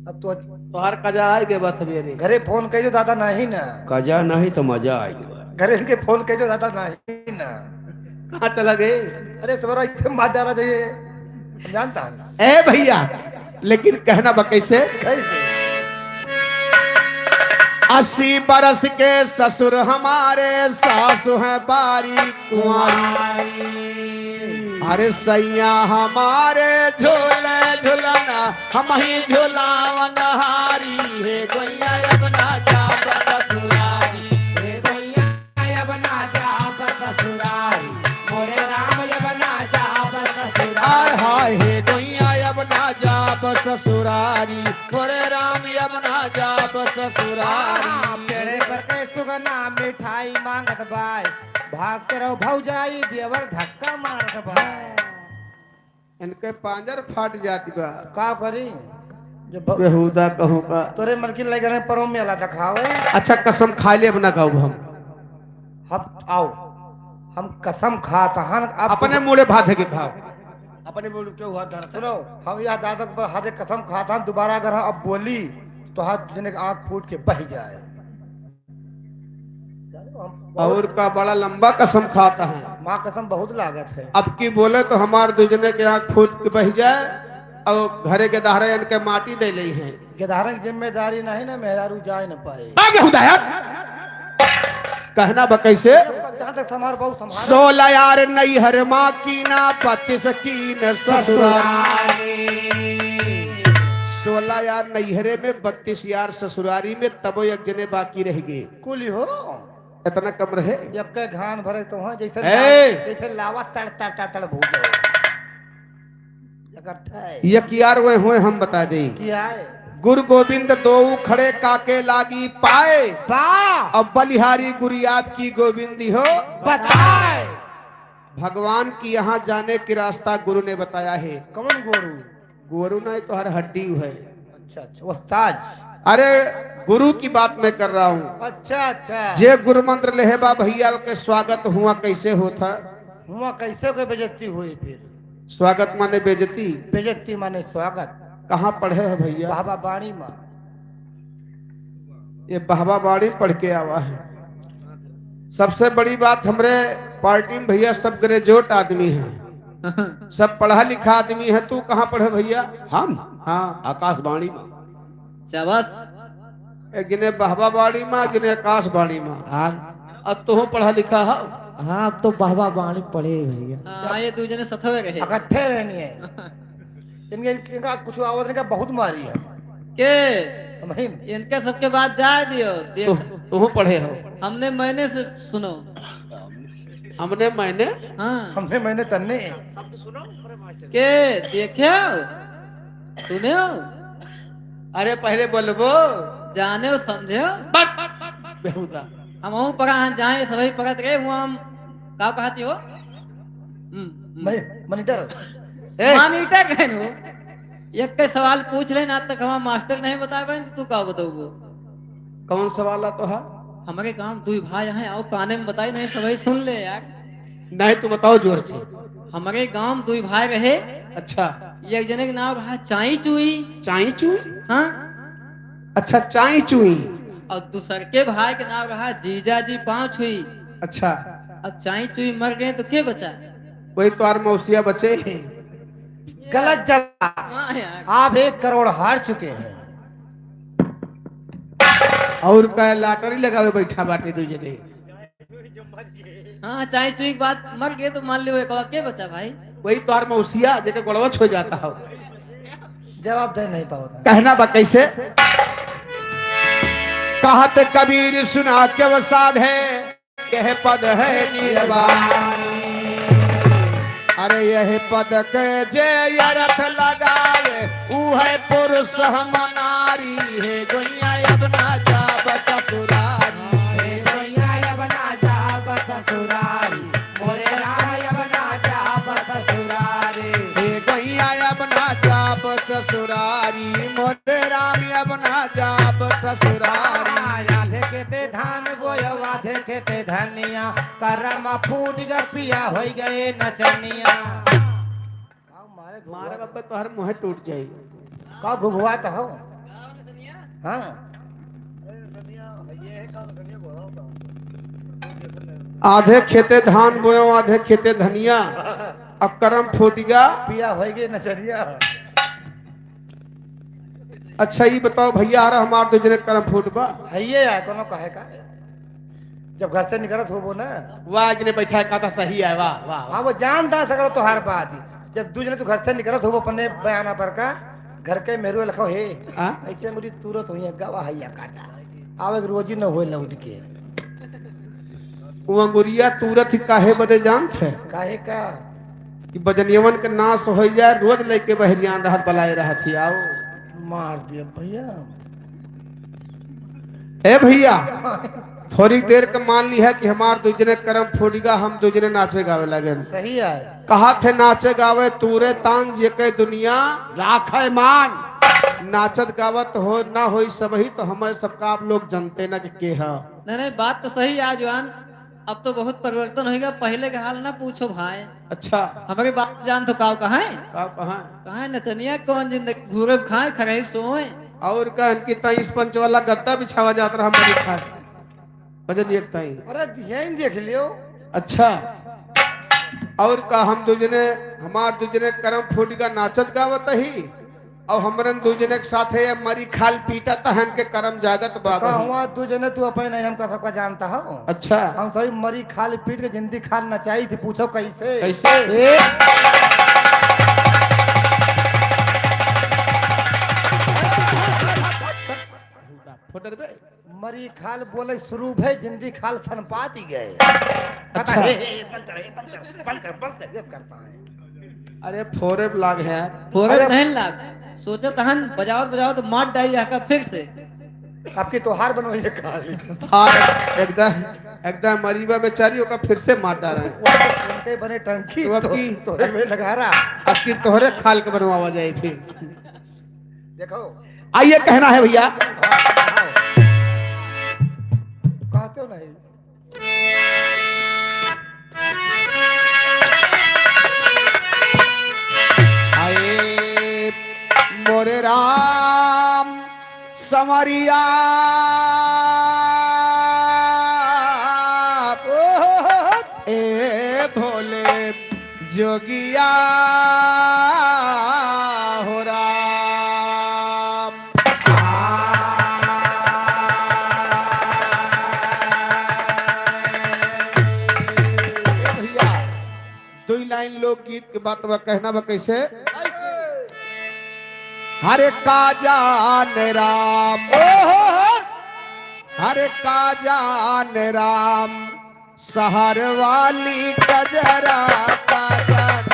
अब तो तोहार कजा आए गे बस सवेरे घरे फोन कह दो दादा नहीं ना कजा नहीं तो मजा आएगा घरे इनके फोन कह दो दादा नहीं ना कहाँ चला गए अरे सवेरा इसे मार डाला चाहिए जानता है ए भैया लेकिन कहना बा कैसे कैसे 80 बरस के ससुर हमारे सासु हैं बारी कुंवारी अरे सैया हमारे झोले झुलना हम ही झुलावन हारी है गोइया अब ना जा ससुरारी हे गोइया अब ना जा ससुरारी मोरे राम अब ना जा ससुरारी हाय हाय हे गोइया अब ना जा ससुरारी मोरे राम अब ना जा ससुरारी पेड़े पर के सुगना मिठाई मांगत बाय भागते रहो भौजाई देवर धक्का मारत बाय इनके पांजर फाट जाती बा का करी जब बेहुदा कहूँ का तोरे मलकिन लगे रहे परों में अला दिखावे अच्छा कसम खा ले अपना कहू हम आओ हम कसम खाता हन अब अपने मुड़े भात के खाओ अपने मुड़े क्यों हुआ धर सुनो हम या दादक पर हाथे कसम खाता हन दोबारा अगर हम अब बोली तो हाथ जने आंख फूट के बह जाए और का बड़ा लंबा कसम खाता है माँ कसम बहुत लागत है अब की बोले तो हमार दुजने के आंख फूट के बह जाए और घरे के दहरे इनके माटी दे ली है गिरधारक जिम्मेदारी नहीं ना मेहरारू जाए न पाए कहना बा कैसे जहाँ तक समार बहुत संभाल 16 यार नैहर माँ की ना 32 की न ससुरारी 16 यार नैहरे में 32 यार ससुरारी में तबो एक जने बाकी रह गए कुली हो इतना कम रहे यक्के घान भरे तो हैं जैसे ए! जैसे लावा तड़ तड़ तड़ तड़ भूजो इकट्ठा है यकियार वे हुए हम बता दें किया है गुरु गोविंद दो खड़े काके लागी पाए बा अब बलिहारी गुरियाब की गोविंदी हो बताए भगवान की यहाँ जाने की रास्ता गुरु ने बताया है कौन गोरू गुरु नहीं तो हर हड्डी है अच्छा अच्छा उस्ताद अरे गुरु की बात मैं कर रहा हूँ अच्छा अच्छा जे गुरु मंत्र लेहेबा भैया के स्वागत हुआ कैसे होता हुआ कैसे के बेजती हुई फिर स्वागत माने बेजती बेजती माने स्वागत कहाँ पढ़े है भैया बाबा बाणी माँ ये बहबा बाड़ी पढ़ के आवा है सबसे बड़ी बात हमरे पार्टी में भैया सब ग्रेजुएट आदमी हैं सब पढ़ा लिखा आदमी है तू कहाँ पढ़े भैया हम हाँ आकाशवाणी में शाबाश एक गिने बहबा बाड़ी माँ गिने आकाशवाणी माँ हाँ अब तो पढ़ा लिखा है हाँ अब तो बाबा बाणी पड़े भैया हाँ ये दो जने सथवे रहे इकट्ठे रहनी है इनका कुछ आवाज का बहुत मारी है के महीन इनके सबके बाद जाए दियो देख तुम पढ़े हो हमने मैंने से सुनो हमने मैंने हाँ हमने मैंने तन्ने के देखे सुने अरे पहले बोलबो जाने हो समझे बेहुदा हम हूँ पढ़ा जाए सभी पढ़त रहे हुआ हम का कहती हो मॉनिटर मानीटर कहनु एक के सवाल पूछ ले ना तक हमारा मास्टर नहीं बता पाए तू का बताओ कौन सवाल तो है हमारे गांव दो भाई हैं आओ काने में बताई नहीं सभी सुन ले यार नहीं तू बताओ जोर से हमारे गांव दो भाई रहे अच्छा एक जने का नाम रहा चाई चुई चाई चुई हाँ अच्छा चाई चुई और दूसर के भाई का नाम रहा जीजा जी पाँच हुई अच्छा अब चाई चुई मर गए तो के बचा वही तो आर मौसिया बचे हैं गलत जवाब हाँ यार आप 1 करोड़ हार चुके हैं और का लाटरी लगावे बैठा बाटे दो जने हाँ चाई चुई के बाद मर गए तो मान लियो एक और के बचा भाई वही तो आर मौसिया जेके गड़वच हो जाता हो जवाब दे नहीं पाओ कहना बा कैसे कहत कबीर सुना के वसाद है यह पद है निर्वाणी अरे यह पद के जे अर्थ लगावे ऊ है पुरुष हम नारी है गोइया अब ना जा ससुरारी हे गोइया अब ना जा ससुरारी मोरे राम अब ना जा ससुरारी हे गोइया अब ना जा ससुरारी मोरे राम अब ना जा ससुरारी आधे खेते धान बोयो आधे खेते धनिया करम फूट ग पिया हो गए नचनिया मारे बाबा तो हर मुँह टूट जाई। का घुघुआ तो हो हाँ आधे खेते धान बोयो आधे खेते धनिया अब करम फूट गया। पिया हो गए नचनिया। अच्छा ये बताओ भैया हर हमार तो जने करम फूट बा है ये है कोनो कहे का जब घर से निकलत हो वो ना वाह जने बैठा है कहता सही है वाह वाह हाँ वो जानता सकर तो हर बात जब दूसरे तू घर से निकलत हो वो अपने बयाना पर का घर के मेरू लखो हे ऐसे मुझे तुरंत हुई गवा हैया काटा आवे रोजी न होए लौट के वो अंगुरिया तुरंत ही काहे बदे जानत है काहे का कि बजनियवन के नाश हो जाए रोज लेके बहरियान रहत बलाए रहत ही आओ मार दिया भैया। ए भैया थोड़ी देर के मान ली है कि हमार दूजने करम फूटगा हम दूजने नाचे गावे लगे। सही है कहा थे नाचे गावे तूरे तांग जे के दुनिया राखे मान नाचत गावत हो ना होई सबही तो हमें सबका आप लोग जानते ना कि के है। नहीं बात तो सही है जवान। अब तो बहुत परिवर्तन होगा पहले के हाल ना पूछो भाई। अच्छा हमारी बात जान तो काव कहाँ है कहाँ है नचनिया कौन जिंदगी घूरे खाए खरीब सोए और कहन की तई पंच वाला गद्दा बिछावा जात रहा हमारी खाए भजन एक तई। अरे यही देख लियो। अच्छा और का हम दूजने हमार दूजने करम फूटगा नाचत गावत ही और हमरन दूजने के साथे मरी खाल पीटा तहन के करम जागत बाबा हुआ तू जने तू अपने हम का सबका जानता हो। अच्छा हम सही मरी खाल पीट के जिंदगी खाल नचाई थी पूछो कैसे कैसे मरी खाल बोले शुरू भे जिंदगी खाल सनपात ही गए। अच्छा करता है अरे फोरे लाग है फोरे नहीं लाग सोचा तहन बजाओ तो मार डाली का फिर से आपकी तोहार बनवाइए खाल हाँ एकदम मरीबा बेचारी ओका फिर से मार डाल रहे उनके बने टंकी तो अब की तोहरे में लगा रहा अब की तोहरे खाल के बनवावा जाए फिर देखो आइए कहना है भैया कहते हो नहीं आए मोरे राम समरिया ए भोले जोगिया हो राम भैया दो लाइन लोकगीत के बात कहना बा कैसे हरे का जान राम हरे का जान राम सहर वाली कजरा का जान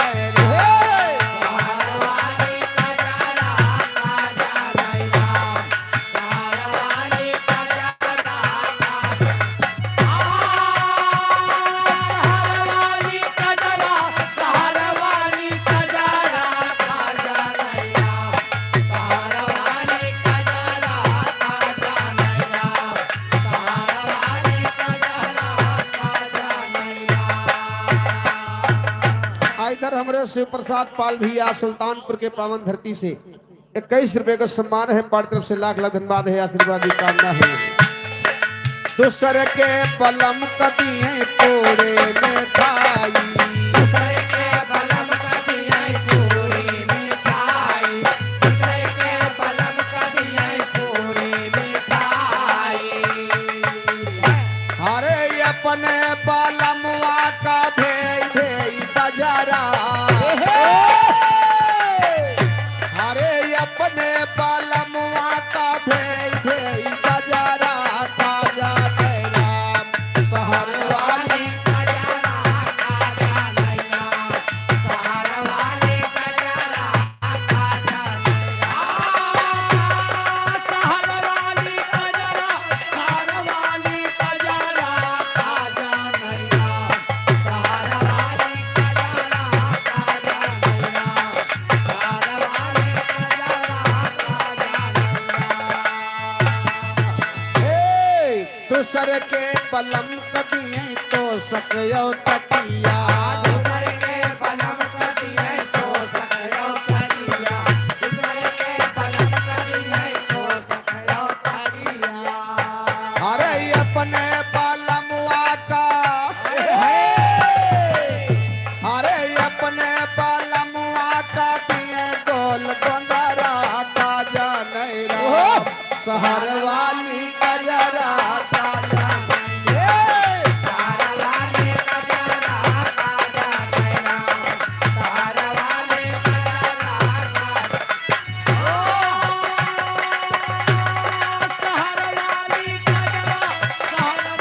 इधर हमारे शिव प्रसाद पाल भैया सुल्तानपुर के पावन धरती से 21 रुपए का सम्मान है पार्टी तरफ से लाख लाख धन्यवाद है आशीर्वाद की कामना है। दूसरे के पलम कदी है कोड़े में ठाई हरे अपने पलमुआ का भेई भेई बजारा हरे अपने पलमुआ का भेई भेई बजारा ताजा राम सहर वाली दूसरे के पलम कदी सकयो तकिया दूसर के बलम कदी है तो सकयो तकिया दूसर के बलम कदी है तो सकयो तकिया अरे अपने बलमुआ का अरे अपने बलमुआ का दिए गोल गोंदरा का जानैरा शहर वाली कजरा का तारा वाले कजरा काजा नैना तारा वाले कजरा काजा शहर वाली कजरा शहर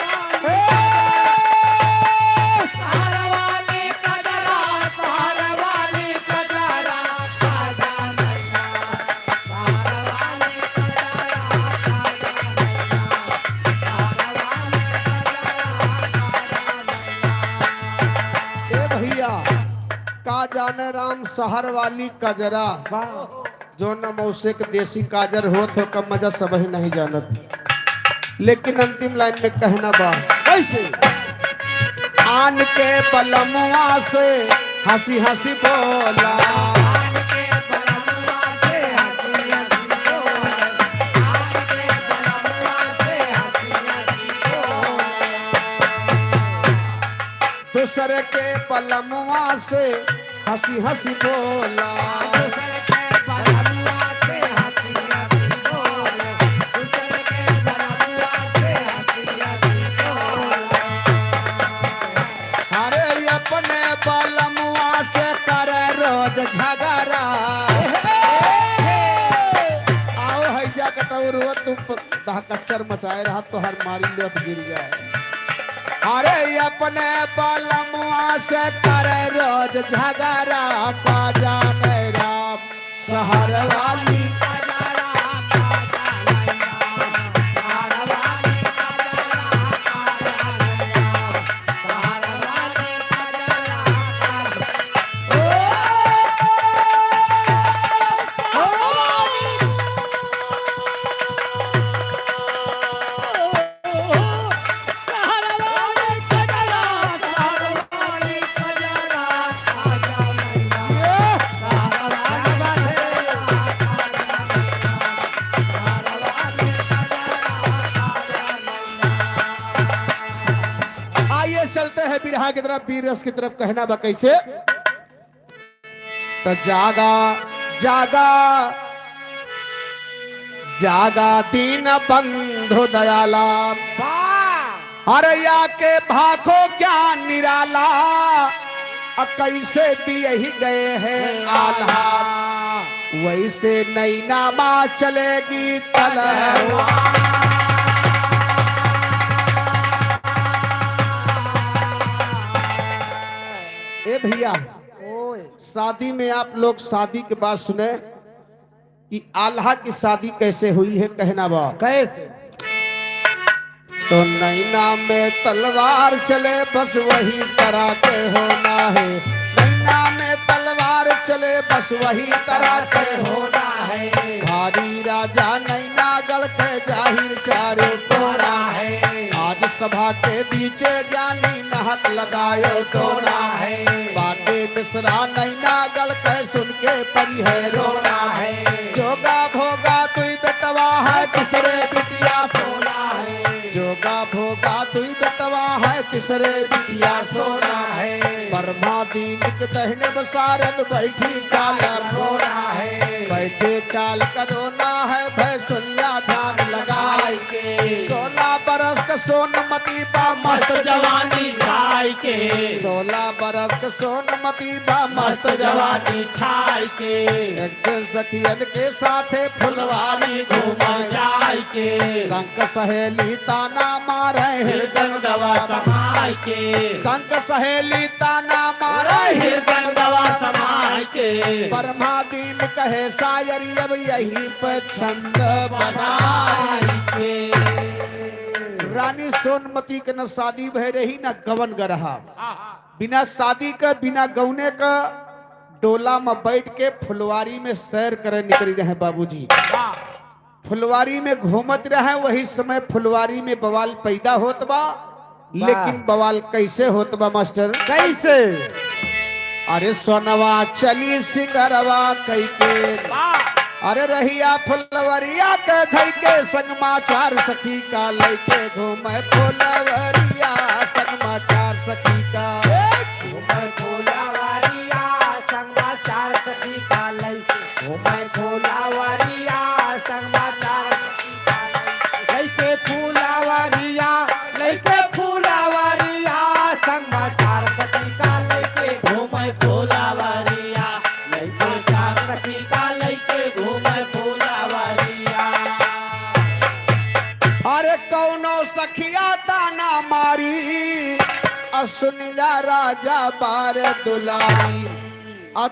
वाली कजरा शहर वाली कजरा काजा नैना शहर वाली कजरा काजा ए भैया का जाने राम शहर वाली कजरा जो न मौसे के देसी काजर होत हो कम मजा सब ही नहीं जानत लेकिन अंतिम लाइन में कहना बा कैसे आन के बलमुआ से हंसी हंसी बोला आन के बलमुआ से हंसी हंसी बोले आन के बलमुआ से हंसी हंसी बोले दूसरे के बलमुआ से हंसी हंसी बोला दूसर के बलमुआ से हंसी हंसी बोले दूसर के बलमुआ से हंसी हंसी बोले अरे अपने बलमुआ से करे रोज झगड़ा आओ हैजा कटौरुआ तुम कच्चर मचाए रहा तो हर मारी लेत गिर जाए अरे अपने बलमुआ से करे रोज झगड़ा का जाने राम शहर वाली कजरा काजा नैना शहर वाली कजरा काजा नैना शहर वाली कजरा काजा शहर वाली कजरा शहर वाली कजरा काजा नैना शहर वाली आइए चलते हैं बिरहा की तरफ वीर रस की तरफ कहना बा कैसे तो जागा जागा जागा दीन बंधु दयाला अरे या के भाखो क्या निराला कैसे भी यही गए हैं आल्हा वैसे नई नामा चलेगी तलवार ए भैया शादी में आप लोग शादी के बाद सुने कि आल्हा की शादी कैसे हुई है कहना बा कैसे तो नैना में तलवार चले बस वही तरह के होना है नैना में तलवार चले बस वही तरह के हो होना है भारी राजा नैना गढ़ के जाहिर चारों होना है आज सभा के बीच ज्ञानी नहक लगाए होना है बाटे मिश्रा नैना गढ़ के सुन के परी है रोना रोना है जोगा भोगा तुई बेटवा है तीसरे बिटिया सोना है जोगा भोगा तुई बेटवा है तीसरे बिटिया सोना है ब्रह्मा दीन के दहने बसारद बैठी काल रोना है बैठे काल करोना है भय सुनिया ध्यान लगाए के 16 बरस का सोनमती बा मस्त जवानी छाई के 16 बरस का सोनमती बा मस्त जवानी छाई के एक दिन सखियन के साथे फुलवारी घूम जाई के संग सहेली ताना मारे हिरदम दवा समाई के संग सहेली ताना मारे हिरदम दवा समाई के ब्रह्मा दीन कहे शायर अब यही पे छंद बना बनाई के रानी सोनमती के न शादी भय रही न गवन गरहा बिना शादी का बिना गौने का डोला में बैठ के फुलवारी में सैर करे निकली रहे बाबूजी फुलवारी में घूमत रहे वही समय फुलवारी में बवाल पैदा होत बा लेकिन बवाल कैसे होत बा मास्टर? कैसे? अरे सोनवा चली सिंगरवा कई के, अरे रहिया फुलवरिया के धई के, संगमा चार सखी का लइके घूमे फुलवरिया, संगमा चार सखी का घूमे फुलवरिया, संगमा चार सखी का लइके घूमे फुलवरिया, संगमा चार सखी का लइके फुलवरिया, लइके फुलवरिया, संगमा चार सखी का लइके घूमे फुलवरिया, लइके चार सखी का लइके घूमे फुलवरिया। अरे कौनो सखिया ताना मारी, सुनिला राजा बार दुलारी,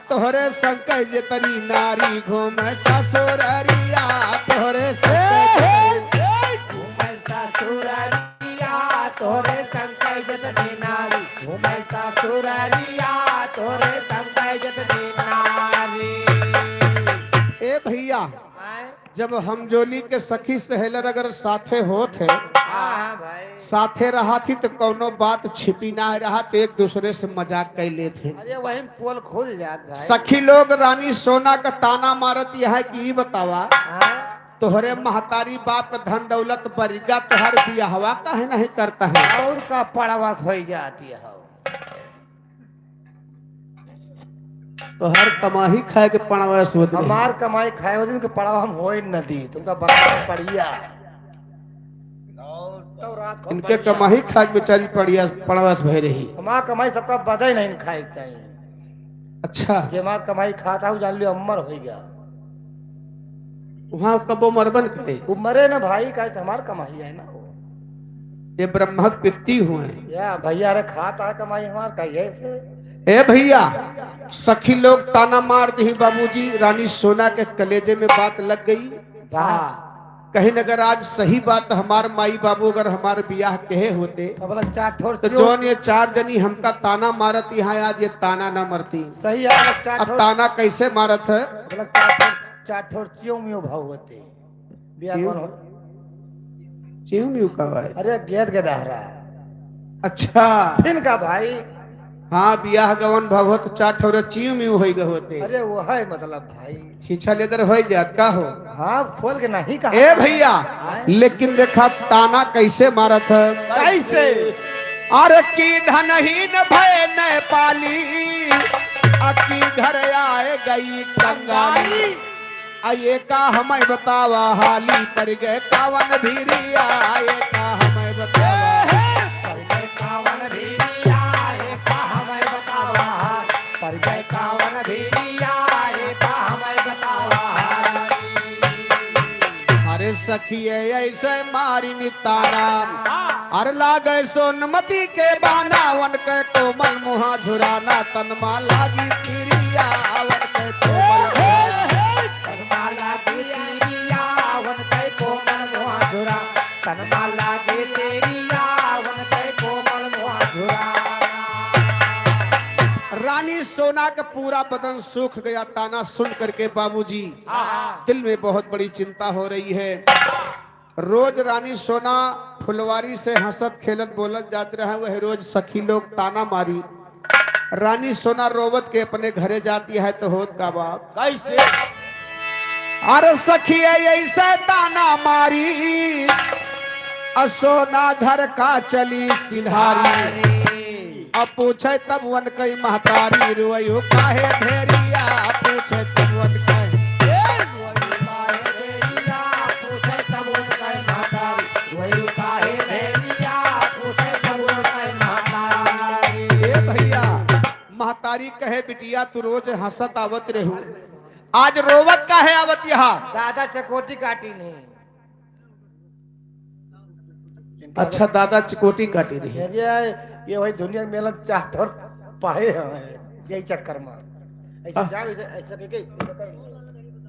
तोहरे संकय जतनी नारी घूमे ससुररिया, तोहरे संकय घूमे ससुररिया, तोहरे संकय जतनी नारी घूमे ससुररिया, तोहरे संकय जतनी नारी। ए भैया, जब हम जोली के सखी सहेलर अगर साथे होत है, हाँ भाई, साथे रहा थी तो कोनो बात छिपी ना रहा तो एक दूसरे से मजाक कर लेते। अरे वही पोल खुल जात भाई। सखी लोग रानी सोना का ताना मारत यह है कि ई बतावा, हाँ? तोहरे महतारी बाप का धन दौलत बरिगा तोहर बियाहवा काहे नहीं करता है? और का पड़ावा हो जाती है। तो हर कमाही खाए के पड़ावस होत रही। हमार कमाई खाए दिन के पड़ावा हम होई नदी तुमका बड़ा पड़िया। तो रात को इनके कमाही खाए के बेचारी पड़िया पड़ावस भय रही। हमार कमाई सबका बदे नहीं खाए ताई। अच्छा, जे मार कमाई खाता हूँ जान लियो अमर हो गया। वहाँ कबो मरबन करे, वो मरे ना भाई, कैसे हमार कमाई है ना वो। ये ब्रह्मक पित्ती हुए। या भैया रे खाता है कमाई हमार कहिए से। ए भैया, सखी लोग ताना मार दी बाबूजी, रानी सोना के कलेजे में बात लग गई। वाह, कहीं अगर आज सही बात हमार माई बाबू अगर हमार बियाह कहे होते तो बोला चार ठोर तो जोन ये चार जनी हमका ताना मारत, यहाँ आज ये ताना ना मरती। सही है, बोला चार अब ठोर, ताना कैसे मारत है? बोला चार ठोर चियो मियो भाव होते। बिया कौन हो? चिऊ मिऊ का भाई? अरे गेद गदहरा। अच्छा, फिन का भाई? हाँ, बियाह गवन भगवत चार ठौरे चिऊ मिऊ होई गए होते। अरे वो है मतलब भाई। छीछा लेदर हो जात का हो। हाँ खोल के नहीं कहा। ए भैया, लेकिन देखा ताना कैसे मारत है? कैसे? अरे की धनहीन भय न पाली, अकी घर आए गई कंगाली, आये का हमें बतावा हाली, पर गए कावन भीरिया, आये का हमें बतावा, पर गए कावन भीरिया, आये का हमें बतावा, पर गए कावन भीरिया, आये का हमें बतावा। अरे सखिए ऐसे मारी निताना, अरे लागे सोनमती के बाना, वन के कोमल मुहा झुराना, तनमा लागी तिरिया, वन के कोमल तनमाला की तेरिया, वन के कोमल मुहा झुरा, तनमाला की तेरिया, वन के कोमल मुहा झुरा। रानी सोना का पूरा बदन सूख गया। ताना सुन करके बाबूजी दिल में बहुत बड़ी चिंता हो रही है। रोज रानी सोना फुलवारी से हंसत खेलत बोलत जाते रहे, वह रोज सखी लोग ताना मारी। रानी सोना रोवत के अपने घरे जाती है तो होत का बाप कैसे? अरे सखी ऐसे ताना मारी, सोना घर का चली सिधारी, अब पूछे तब वन कई महतारी, रुइयो काहे ढेरिया, पूछे तब वन कई भैया। महतारी कहे बिटिया तू रोज हंसत आवत रहू, आज रोवत काहे आवत यहाँ? दादा चकोटी काटी नहीं। अच्छा, दादा चिकोटी काटी रही। ये वही दुनिया में मिलन चाहत और पाए हैं यही चक्कर में। ऐसे जाओ ऐसे ऐसे के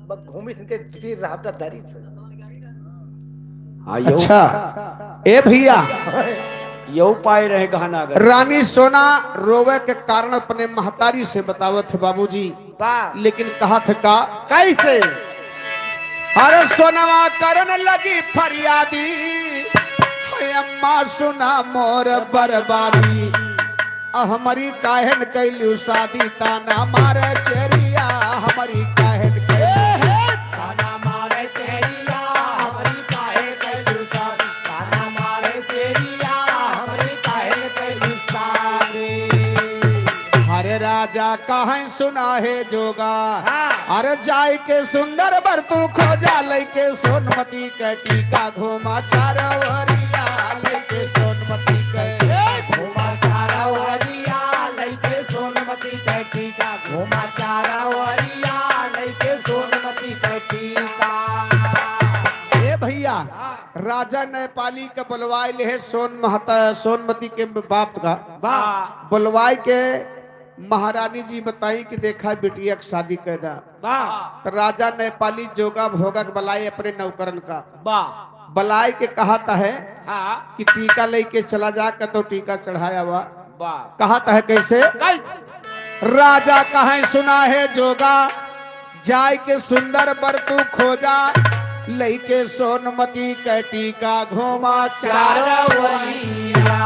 बस घूमी सिंके तीर रावटा दारी से। अच्छा, ए भैया, यो पाए रहे गहना अगर रानी सोना रोवे के कारण अपने महतारी से बतावत है बाबूजी, वाह, लेकिन कहा था का कैसे? अरे सोनवा करन लगी फरियादी, ओए अम्मा सुना मोर बरबारी हमारी काहन कैलू शादी ताना मारे चेरिया हमारी काहन कैलू ताना मारे चेरिया हमारी काहे कैलू शादी ताना मारे चेरिया हमारी काहे कैलू शादी हरे राजा कहाँ सुना है जोगा हाँ। अरे जाय के सुंदर बर तू खोजा लैके सोनमती के टीका घूमा चारवरिया लैके सोनमती के घूमा चारवरिया लैके सोनमती के टीका घूमा चारवरिया लैके सोनमती के टीका ए भैया राजा नेपाली के बुलवाई ले है सोनमती के बाप का वाह बुलवाई के महारानी जी बताई कि देखा बिटिया की शादी कैदा वाह तो राजा नेपाली जोगा भोगक बलाई अपने नौकरन का वाह बलाई के कहता है हाँ कि टीका लेके चला जा कर तो टीका चढ़ाया हुआ वाह कहता है कैसे कल राजा कहाँ सुना है जोगा जाय के सुंदर बर तू खोजा लैके सोनमती के टीका घूमा चारवरिया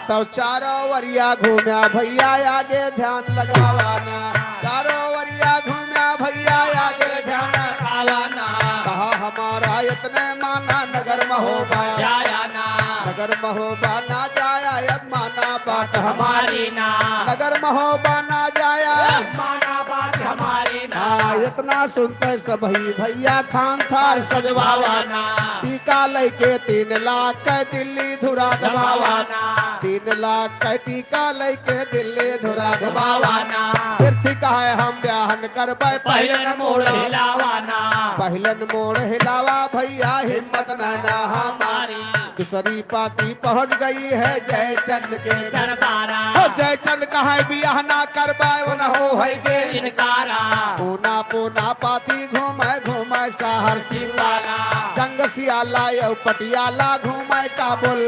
तब चारों वरिया घूम्या भैया आगे ध्यान लगावाना चारों वरिया घूम्या भैया आगे ध्यान आवाना कहा हमारा इतने माना नगर महोबा जाया ना नगर महोबा ना जाया अब माना बात हमारी ना नगर महोबा ना जाया माना बात हमारी ना इतना सुनते सभी भैया खान थार सजवावाना टीका लेके 3 लाख के दिल्ली धुरा दबावाना 3 लाख के टीका लेके दिल्ली धुरा दबावाना फिर ठीक है हम ब्याहन करबै पहलन मोड़ हिलावाना पहलन मोड़ हिलावा भैया हिम्मत ना हमारी दूसरी पाती पहुंच गई है जयचंद के दरबारा जयचंद कहा बियाह ना करबै न हो है गे इनकारा पूना पूना पाती घूमे घूमे शहर सितारा जंग सियाला यौ पटियाला घूमे काबुल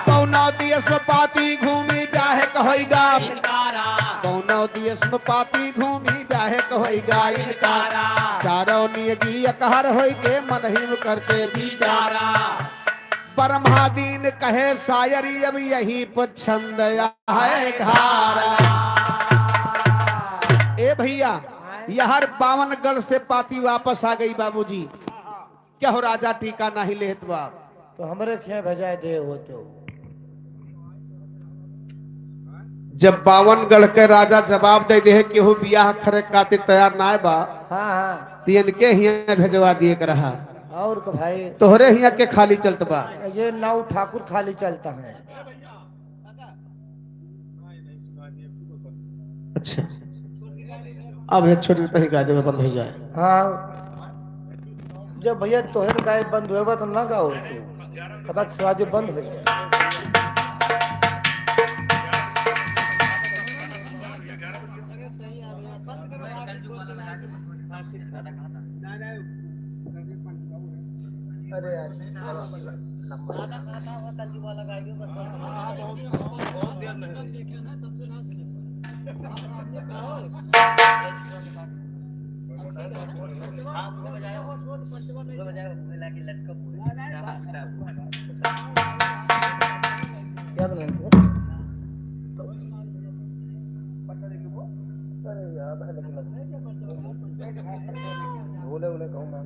पौना दियस में पाती घूमी ब्याह कहोगा इनकारा पौना दियस में पाती घूमी ब्याह कहोगा इनकारा चारों नियगी कहर होई के मनहिम करके बिचारा परमादीन कहे शायरी अब यही पछंद है ढारा ए भैया यहर 52 से पाती वापस आ गई बाबूजी क्या हो राजा टीका नहीं लेत बा तो हमरे खे भेजा दे हो तो जब 52 के राजा जवाब दे दे कि हो बियाह करे खातिर तैयार ना बा हाँ हाँ तीन के हिया भेजवा दिए के रहा और का भाई तोहरे हिया के खाली चलत बा ये नाव ठाकुर खाली चलता है। अच्छा अब ये छोटे पे ही गादे में बंद हो जाए हाँ जब भैया तोहरे गाय बंद हुएगा तो ना गाओ तो कदा राजू बंद हो जाए। अरे यार बोले बोले कहूँ मैं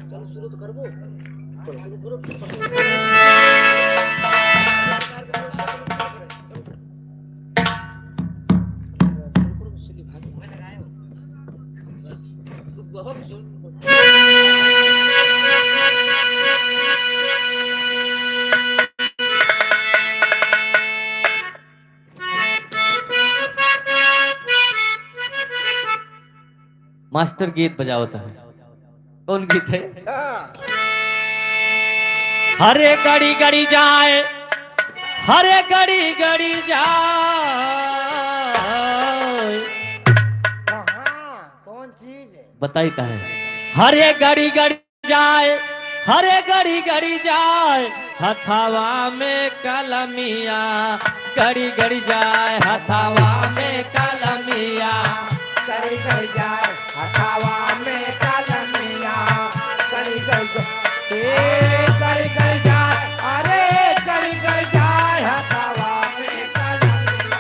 चलो शुरू तो करबो चलो शुरू मास्टर गीत बजावता है। कौन गीत है? हरे गड़ी गड़ी जाए, हरे गड़ी गड़ी जाए। कौन चीज है? बताई का है? हरे गड़ी गड़ी जाए, हरे गड़ी गड़ी जाए, हथावा में कलमिया, गड़ी गड़ी जाए, हथावा में कलमिया, गड़ी गड़ी गड़ी जाए हथावा में कलमिया गड़ी गड़ी गड़ी गड़ी जाए अरे गड़ी गड़ी जाए हथावा में कलमिया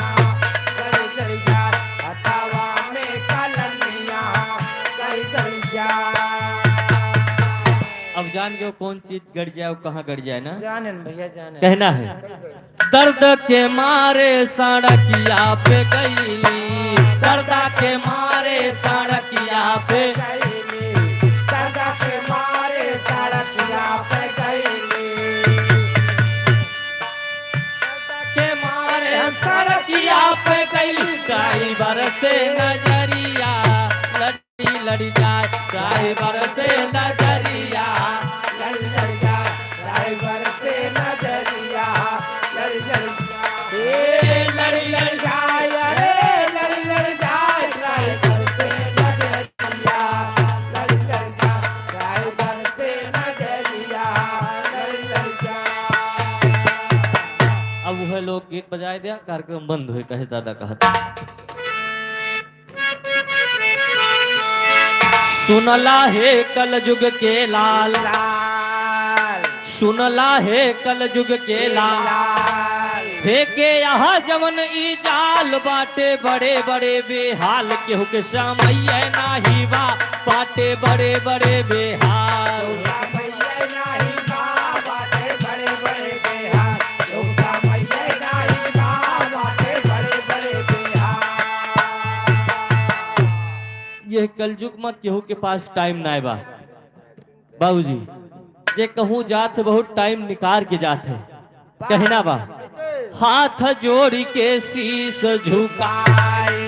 गड़ी गड़ी जाए हथावा में कलमिया गड़ी गड़ी जाए। अब जान गए कौन चीज गड़ जाए और कहाँ गड़ जाए ना। जाने भैया जाने कहना है दर्द के मारे सड़किया पे गईली, दर्द के मारे सड़किया पे दर्द के मारे सड़किया पे गईली के मारे सड़किया पे गईली ड्राइवर से नजरिया लड़ी लड़ी जाए ड्राइवर से नजरिया लड़ लड़ जा ड्राइवर से नजरिया लड़ लड़ लड़ी लड़ी जाए अरे लड़ लड़ जाए ड्राइवर से नजरिया लड़ लड़ जा ड्राइवर से नजरिया लड़ लड़ जा। अब वह लोग गीत बजाए दिया कार्यक्रम बंद हुए कहे दादा कहता सुनला है कल युग के लाल लाल सुनला है कल युग के लाल फेंके यहाँ जवन ई जाल बाटे बड़े बड़े बेहाल केहू के समैया नाही बा बाटे बड़े बड़े बेहाल भैया नाही बाटे बड़े बड़े बिहार भैया नाही बाटे बड़े बड़े बिहार। यह कलयुग में केहू के पास टाइम नाय बा बाबूजी जे कहूँ जात बहुत टाइम निकाल के जात है कहना बा हाथ जोड़ी के शीश झुकाए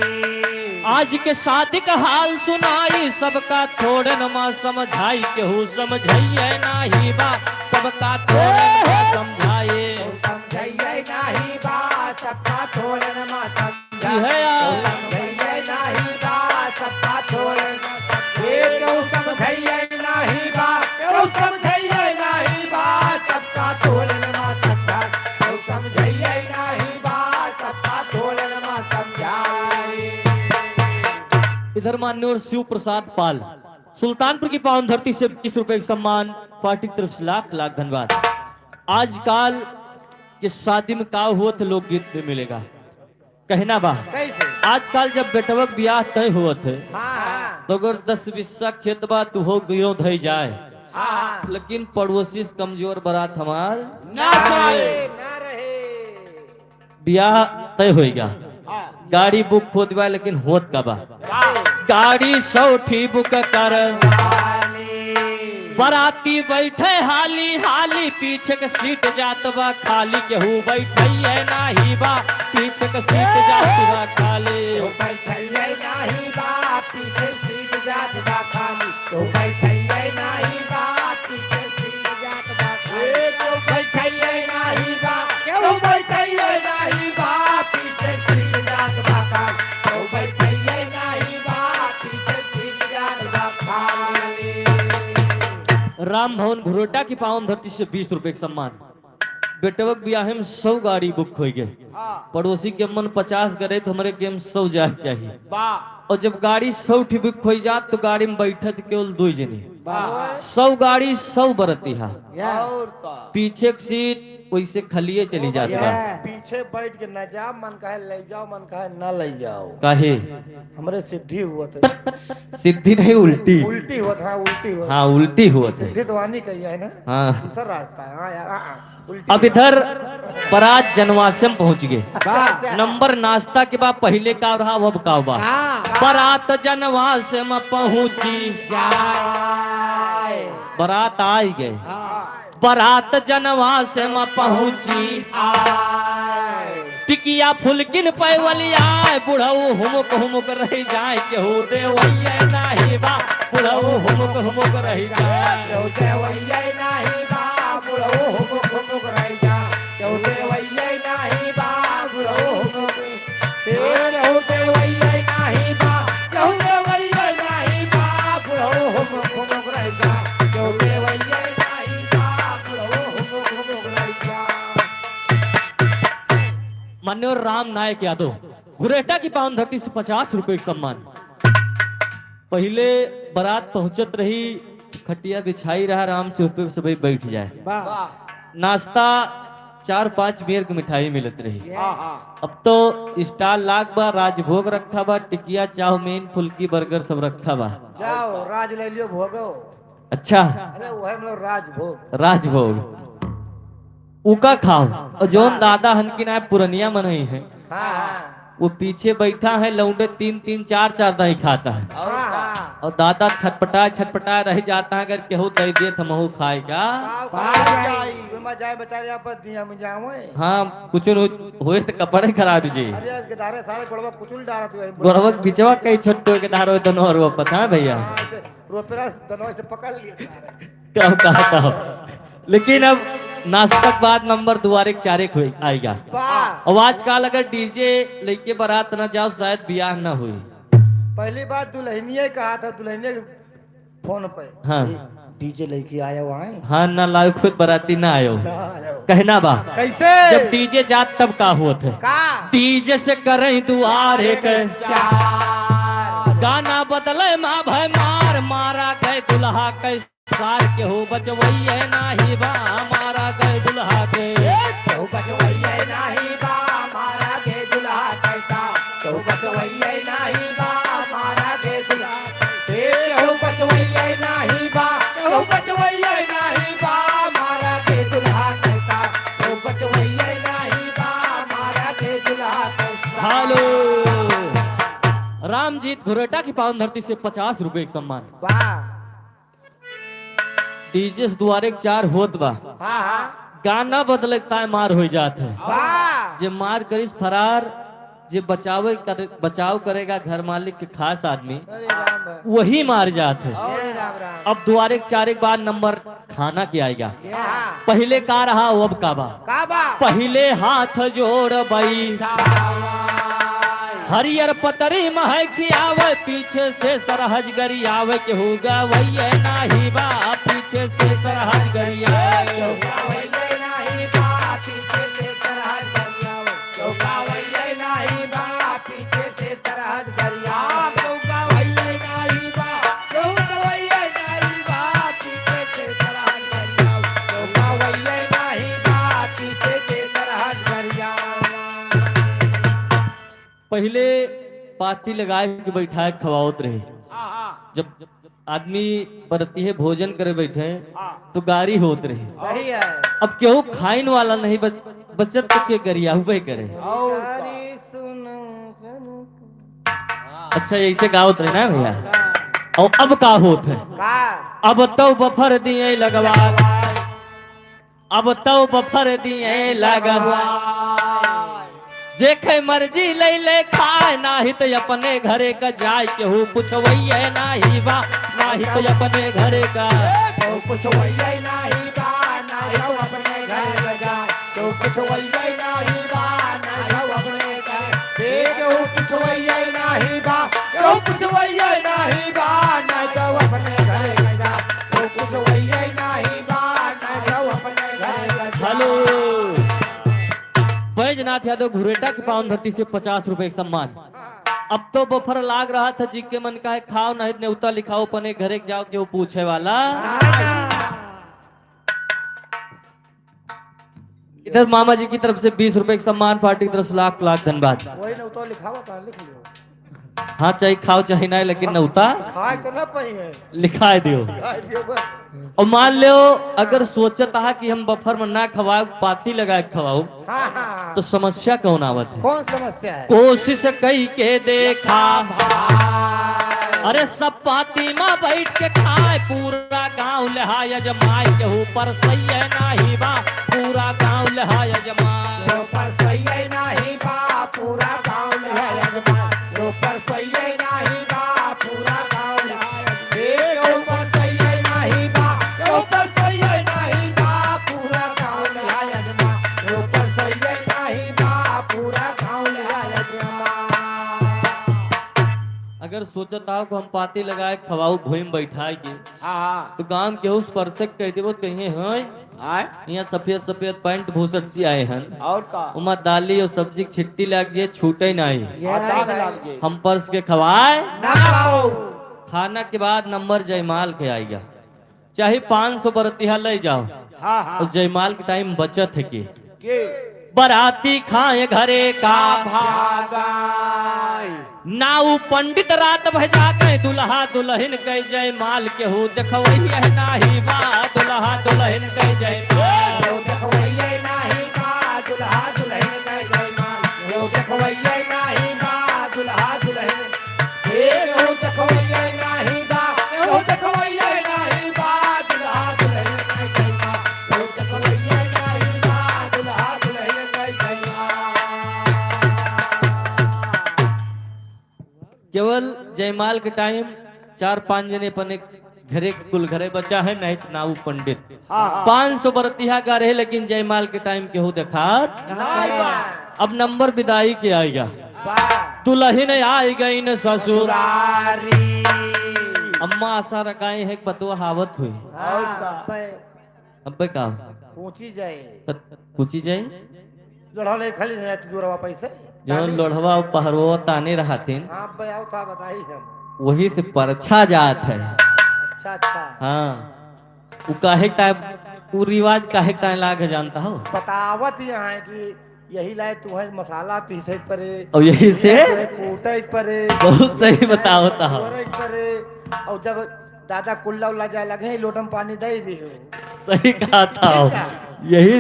आज के शादी का हाल सुनाई सबका थोड़न माँ समझाई केहू समझाइए नाही बा सबका थोड़न माँ समझाए समझैया नाही बा सबका थोड़न मा जी है यार। समझैया नाही बा सबका थोड़न केहू समझैया नाही बा केहू समझैया नाही बा सबका थोड़न मा समझा केहू समझैया नाही बा सबका थोड़न मा समझाए। इधर मान्य शिव प्रसाद पाल सुल्तानपुर की पावन धरती से 20 रुपए का सम्मान पार्टी की तरफ से लाख लाख धन्यवाद। आजकल के शादी में का हुआ थे लोकगीत में मिलेगा कहना बा कैसे आजकल जब बेटवक ब्याह तय हुआ थे हाँ तो अगर 10-20 खेत बा तू हो गिरो धई जाए हाँ लेकिन पड़ोसी से कमजोर बारात हमार ना रहे ना रहे ब्याह तय होएगा गाड़ी बुक हो दिवा लेकिन होत का बा गाड़ी 100 बुक कर बराती बैठे हाली हाली पीछे के सीट जात बा खाली केहू बैठे नाही बा पीछे के सीट जात बा खाली तो बैठैया नाही बा पीछे सीट जात बा खाली तो बैठैया नाही बा पीछे सीट जात बा खाली तो बैठैया नाही बा केहू बैठैया नाही बा पीछे सीट जात बा खाली तो बैठैया नाही बा पीछे सीट जात बा खाली। राम भवन घुरोटा की पावन धरती से 20 रुपए का सम्मान बेटवक ब्याह में 100 गाड़ी बुक हो गए पड़ोसी के मन 50 करे तो हमारे के 100 जाए चाहिए और जब गाड़ी 100 बुक हो जात तो गाड़ी में बैठत केवल 2 जने 100 गाड़ी 100 बरती है पीछे की सीट वैसे खलिए चली जाती है पीछे बैठ के न जा मन कहे ले जाओ मन कहे न ले जाओ काहे हमरे सिद्धि हुआ था सिद्धि नहीं उल्टी उल्टी हुआ था उल्टी हुआ हाँ उल्टी हुआ थे सिद्धि तो वानी कही है ना हाँ दूसरा रास्ता है हाँ यार उल्टी अब इधर बरात जनवासम पहुंच गए नंबर नाश्ता के बाद पहले का रहा अब का बा बरात जनवासम पहुंची बारात आई गए बारात जनवासम पहुंची टिकिया फुलकिन पैवलिया बुढ़ऊ हुमुक हुमुक रही जाए केहू देवैया नाही बा बुढ़ऊ हुमुक हुमुक रही जाए केहू देवैया नाही बा बुढ़ऊ हुमुक हुमुक रही जा केहू देवैया नाही बा बुढ़ऊ हुमुक केहू देवैया नाही बा केहू देवैया नाही बा बुढ़ऊ हुमुक हुमुक रही जा केहू देवैया नाही बा बुढ़ऊ हुमुक हुमुक रही जा। मान्य राम नायक यादव घुरेटा की पावन धरती से 50 रुपए का सम्मान पहले बारात पहुंचत रही, खटिया बिछाई रहा, आराम से ऊपर सभी बैठ जाए। नाश्ता 4-5 बेर की मिठाई मिलत रही। अब तो स्टाल लाग बा, राजभोग रखा बा, टिकिया, चाउमीन, फुल्की, बर्गर सब रखा बा। जाओ राज ले लियो भोगो। अच्छा, अरे वो है मतलब राजभोग। राजभोग उका खाओ। और जोन दादा हनकी ना पुरनिया मनई है, हाँ हाँ वो पीछे बैठा है, लौंडे 3-3 4-4 दही खाता है। हाँ और दादा छटपटाए रह जाता है, अगर केहू दे दिए तो महू खाएगा। जाए बेचारे आप दिया में जावे। हाँ, कुछ हुए तो कपड़े खराब जी। अरे यार गदारे सारे गोड़वा कुचल डाला तू। गोरवक बिचवा कई छोटो के दारो दोनों और वो पता है भैया रोपेरा दोनों से पकड़ लिए। क्या कहता हो। लेकिन अब नाश्ता के बाद नंबर दुआरे 4 आएगा। वाह और आजकल अगर डीजे लेके बारात ना जाओ शायद ब्याह ना हुई। पहली बात दुल्हनिया कहा था, दुल्हनिया के फोन पे हाँ डीजे लेके आया वहाँ हाँ, ना लाओ खुद बाराती ना आयो। ना आया वो। कहना बा कैसे जब डीजे जात तब का होत है। का डीजे से करें दुआरे के गाना बदले माँ भाई मार मारा गए दुल्हा के सार के हो बचवैया नाही बा मारा गए दुल्हा के। तो बचवैया नाही बा मारा गे दुल्हा कैसा, तो बचवैया नाही बा मारा गे दुल्हा कैसा, तो बचवैया नाही बा, तो बचवैया नाही बा मारा गे दुल्हा कैसा, तो बचवैया नाही बा मारा गे दुल्हा कैसा। हेलो, रामजीत घुरेटा की पावन धरती से 50 रुपए एक सम्मान। वाह डीजे से दुआरे 4 होत बा, हाँ हाँ गाना बदलता है मार हो जात है। वाह जे मार करिस फरार, जे बचाव करेगा घर मालिक के खास आदमी, अरे राम वही मार जात है। अरे राम राम अब दुआरे 4 के बाद नंबर खाना की आएगा। हाँ पहले का रहा अब का बा। काबा पहले हाथ जोड़ बई हरियर पतरी महकी आवे, पीछे से सरहज गरी आवे के होगा वही नाही बा पीछे से सरहज गरी आवे। गावैया नाही बा पीछे से सरहद गरियावे, तो गावैया नाही बा पीछे से सरहद गरियावे, तो गावैया नाही बा, तो गावैया नाही बा पीछे से सरहद गरियावे, तो गावैया नाही बा पीछे से सरहद गरियावे। पहले पाती लगाए के बैठाए खवावत रहे। जब आदमी बरती है भोजन करे बैठे तो गारी होत रही। सही है अब केहू खाइन वाला नहीं बचत तो के गरिया हुए करे। हरी सुनो सुनो अच्छा ऐसे गावत रहे ना भैया। और अब का होत है, का अब तो बफर दिए लगवा, अब तो बफर दिए लगवा, जेखे मर्जी ले ले खाए, नाही तो अपने घरे का जाए केहू पुछवैया नाही बा, नाही तो अपने घरे का। तो पुछवैया नाही बा, नाही तो अपने घर में जाए, तो पुछवैया नाही बा, नाही तो अपने घर, देखो पुछवैया नाही बा, तो पुछवैया नाही बा, नहीं तो अपने घर में जाए, तो पुछवैया नाही बा, नहीं तो अपने घर में जाए। हेलो, बैजनाथ यादव घुरेटा की पावन धरती से 50 रुपए एक सम्मान। अब तो बफर लाग रहा था, जी के मन का है खाओ नहीं न्योता लिखाओ अपने घरे जाओ के वो पूछे वाला। इधर मामा जी की तरफ से 20 रुपए एक सम्मान, पार्टी की तरफ से लाख लाख धन्यवाद। वही न तो लिखावा का लिख लियो हाँ चाहे खाओ चाहे ना, लेकिन नौता खाए तो ना पई है लिखा दियो। खाए दियो बस और मान लो अगर सोचता है कि हम बफर में ना खवाओ पाती लगा के खवाओ हाँ हाँ तो समस्या कौन आवत है। कौन समस्या है कोशिश कई के देखा, अरे सब पाती में बैठ के खाए, पूरा गांव लहाय जमाए के ऊपर सही है नाही बा, पूरा गांव लहाय जमाए। तो पर सही नाही बा, पूरा गांव है यजमान, तो पर सही नाही बा, पूरा गांव है, देखो पर सही नाही बा, तो पर सही नाही बा, पूरा गांव है यजमान, तो पर सही नाही बा, पूरा गांव है यजमान। अगर सोचता हो कि हम पाती लगाए खवाऊ भूमि बैठाए के तो गांव के उस परसक कह देवो कहीं हैं यहाँ सफेद सफेद पैंट भूसट सी आए हैं और का उमा दाली और सब्जी की छिट्टी लग जाए छूटे नहीं, दाग लग गए हम पर्स के खवाए ना खाओ, खाना के बाद नंबर जयमाल के आएगा, चाहे 500 बरतिया ले जाओ। हाँ हाँ और जयमाल के टाइम बचत है कि के बराती खाए घरे का भागाई नाऊ पंडित रात भजा के दुल्हा दुल्हन के जयमाल के हो देखवई है नाही बा दुल्हा दुल्हन के जयमाल यो देखवैये नाही बा दुल्हा दुल्हन के जयमाल यो देखवैये नाही बा दुल्हा दुल्हन यो देखवैये नाही बा यो देखवैये नाही बा दुल्हा दुल्हन के जयमाल यो देखवैये नाही बा दुल्हा दुल्हन के जयमाल। केवल जयमाल के टाइम 4-5 जने अपने घरे कुल घरे बचा है नहीं तो नाऊ पंडित 500 बरतिया का रहे, लेकिन जयमाल के टाइम केहू देखा। नहीं बा अब नंबर विदाई के आएगा, बा दुल्हन आई गई न ससुर सुरारी अम्मा आशा रखाए है पतवा हावत हुई। और का अब का पूछी जाए पूछी जाए लड़ौले खाली नेट दूरवा पैसे जो लोढ़वा और पहरवा ताने रहतीन हाँ भाई आओ था बताई हम वही से परछा जात है। अच्छा अच्छा हाँ वो काहे टाइप वो रिवाज काहे टाइम लाग जानता हो। बतावत यहाँ है कि यही लाए तुम्हें मसाला पीसे परे और यही से कूटे परे बहुत सही बतावता हो। तोरे परे और जब दादा कुल्ला उल्ला जाए लगे लोटम पानी दे दियो सही कहा था हो। यही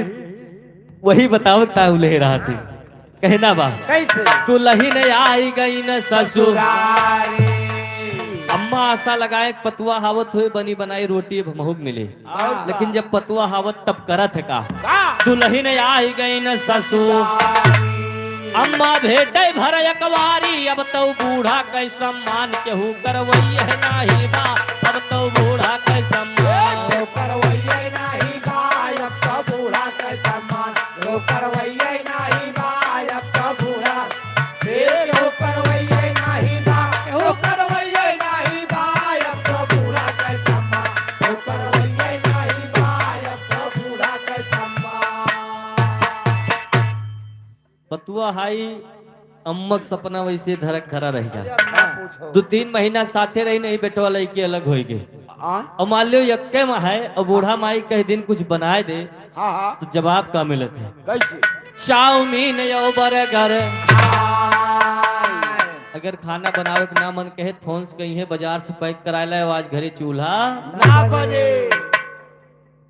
वही बताओ ताऊ ले रहा थी कहना बा कैसे दुल्हन आई गई न ससुर ससुरारे अम्मा आशा लगाए पतुआ हावत हुए बनी बनाई रोटी महूक मिले, लेकिन जब पतुआ हावत तब करत है का दुल्हन आई गई न ससुर अम्मा भेटे भर अकवारी अब तो बूढ़ा कै सम्मान केहू करवई है नाही बा अब तो बूढ़ा कै सम्मान लो करवैये नाही बाय अब तो बूढ़ा के सम्मान लो करवैये नाही बाय अब तो बूढ़ा लो करवैये नाही बा लो करवैये नाही बाय अब तो बूढ़ा के सम्मान लो करवैये नाही बाय अब तो बूढ़ा के सम्मान। पतुआ हाई अम्मक सपना वैसे धरक धरा रह गया। ना पूछो 2-3 महीना साथे रही नहीं बेटवा लड़की अलग हो गए। और मान लो यक्के में है और बूढ़ा माई कह दिन कुछ बनाए दे हाँ हाँ तो जवाब का मिलत है कैसे चाउमीन यो बर्गर। खाए अगर खाना बनावे के ना मन कहे फोन से कहीं है बाजार से पैक करा ले आज घरे चूल्हा ना बने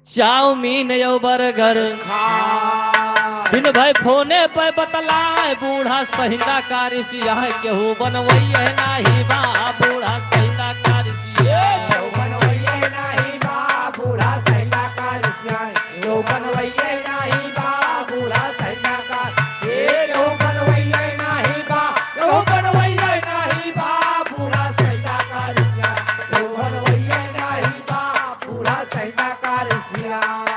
चाउमीन यो बर्गर खाए दिन भाई फोने पे बतलाए बूढ़ा सहिंदा कारिसिया केहू बनवई है नाही बा बूढ़ा सहिंदा कारिसिया यो बनवैये नाही बा बूढ़ा सैला का रिसियान यो बनवैये नाही बा बूढ़ा सैला का यो बनवैये नाही बा यो बनवैये नाही बा बूढ़ा सैला का रिसियान यो बनवैये नाही बा बूढ़ा सैला का रिसियान।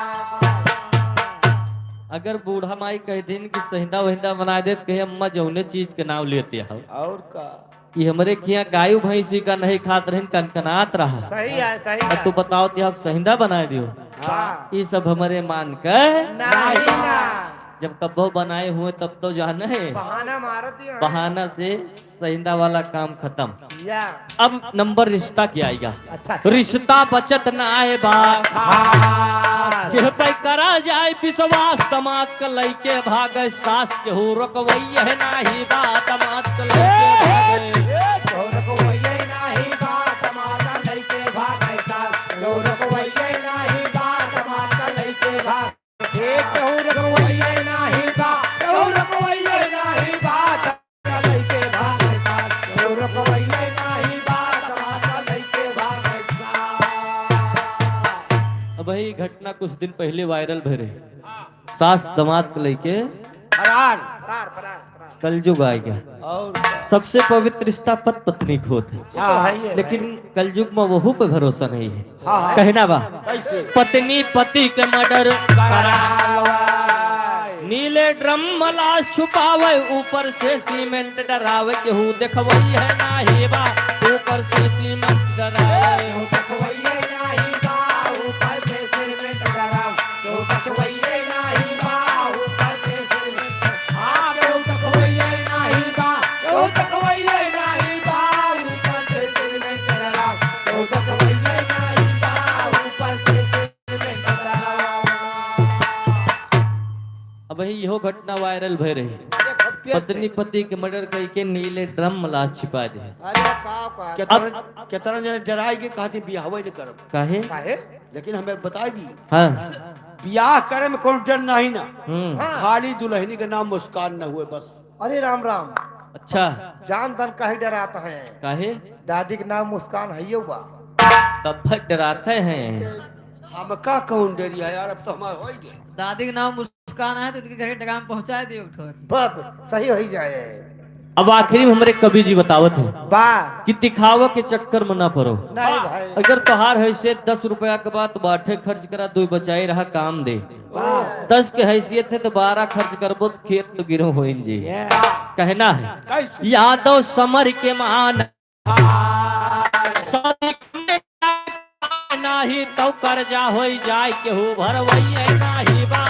अगर बूढ़ा माई कह दिन कि सहिंदा वहिंदा बना दे तो कहे अम्मा जौने चीज के नाम लेते हो और का कि हमरे किया गायु भैंसी का नहीं खात रहन कनकनात रहा सही है सही और है तू बताओ ते हम सहिंदा बना दियो हाँ ये सब हमारे मान के नहीं ना जब कब्बो बनाए हुए तब तो जाने है बहाना मारती है बहाना से सहिंदा वाला काम खत्म। या अब नंबर रिश्ता क्या आएगा अच्छा रिश्ता बचत ना आए बा खास यह पे करा जाए विश्वास दमाद के लइके भागे सास के हो रकवई है नाही बा दमाद के लइके भागे गौरवैये नाही बा टमाटर लइके भागै साल गौरवैये नाही बा टमाटर लइके भाग एक गौरवैये नाही बा गौरवैये नाही बा टमाटर लइके भागै साल गौरवैये नाही बा टमाटर लइके भागै साल। अब वही घटना कुछ दिन पहले वायरल भरे सास दमाद के लइके फरार फरार फरार कलयुग आ गया। और सबसे पवित्र रिश्ता पति पत्नी को होता है, हाँ है ये लेकिन कलयुग में वहू पे भरोसा नहीं है। हाँ। कहना बा कैसे पत्नी पति के मर्डर करावाय नीले ड्रम में लाश छुपावे ऊपर से सीमेंट डरावे केहू देखवई है नाही बा ऊपर से सीमेंट डरावे तो कछवैये नाही बा ऊपर से सीमेंट डराव तो कछवैये नाही बा ऊपर से सीमेंट हाँ तो कछवैये नाही बा तो कछवैये नाही बा ऊपर से सीमेंट डराव इहो घटना वायरल भय रही। पत्नी पति के मर्डर करके नीले ड्रम में लाश छिपा दे। अरे का कितना जने डराई के कहती बियाहवे नहीं करब काहे? काहे लेकिन हमें बता दी हाँ बियाह करे में कोई डर नहीं ना हाँ। खाली दुल्हनी के नाम मुस्कान न हुए बस। अरे राम राम अच्छा जान तन काहे डराता है काहे? दादी के नाम मुस्कान है बा तब तक डराते हैं। हम का कौन डरी है यार अब तो हमारा हो ही गया। दादी के नाम मुस्कान है तो उनके घर डगाम पहुंचा दियो बस सही हो ही जाए। अब आखिरी में हमारे कवि जी बतावत है बा कि दिखावा के चक्कर में ना पड़ो। नहीं भाई अगर तोहार हैसियत 10 रुपया के बाद बाटे खर्च करा 2 बचाई रहा काम दे। 10 के हैसियत है तो 12 खर्च करबो तो खेत तो गिरो हो जी। कहना है कैसे? यादव समर के मान नाही तो कर्जा हो जाए केहू भरवैया नाही बा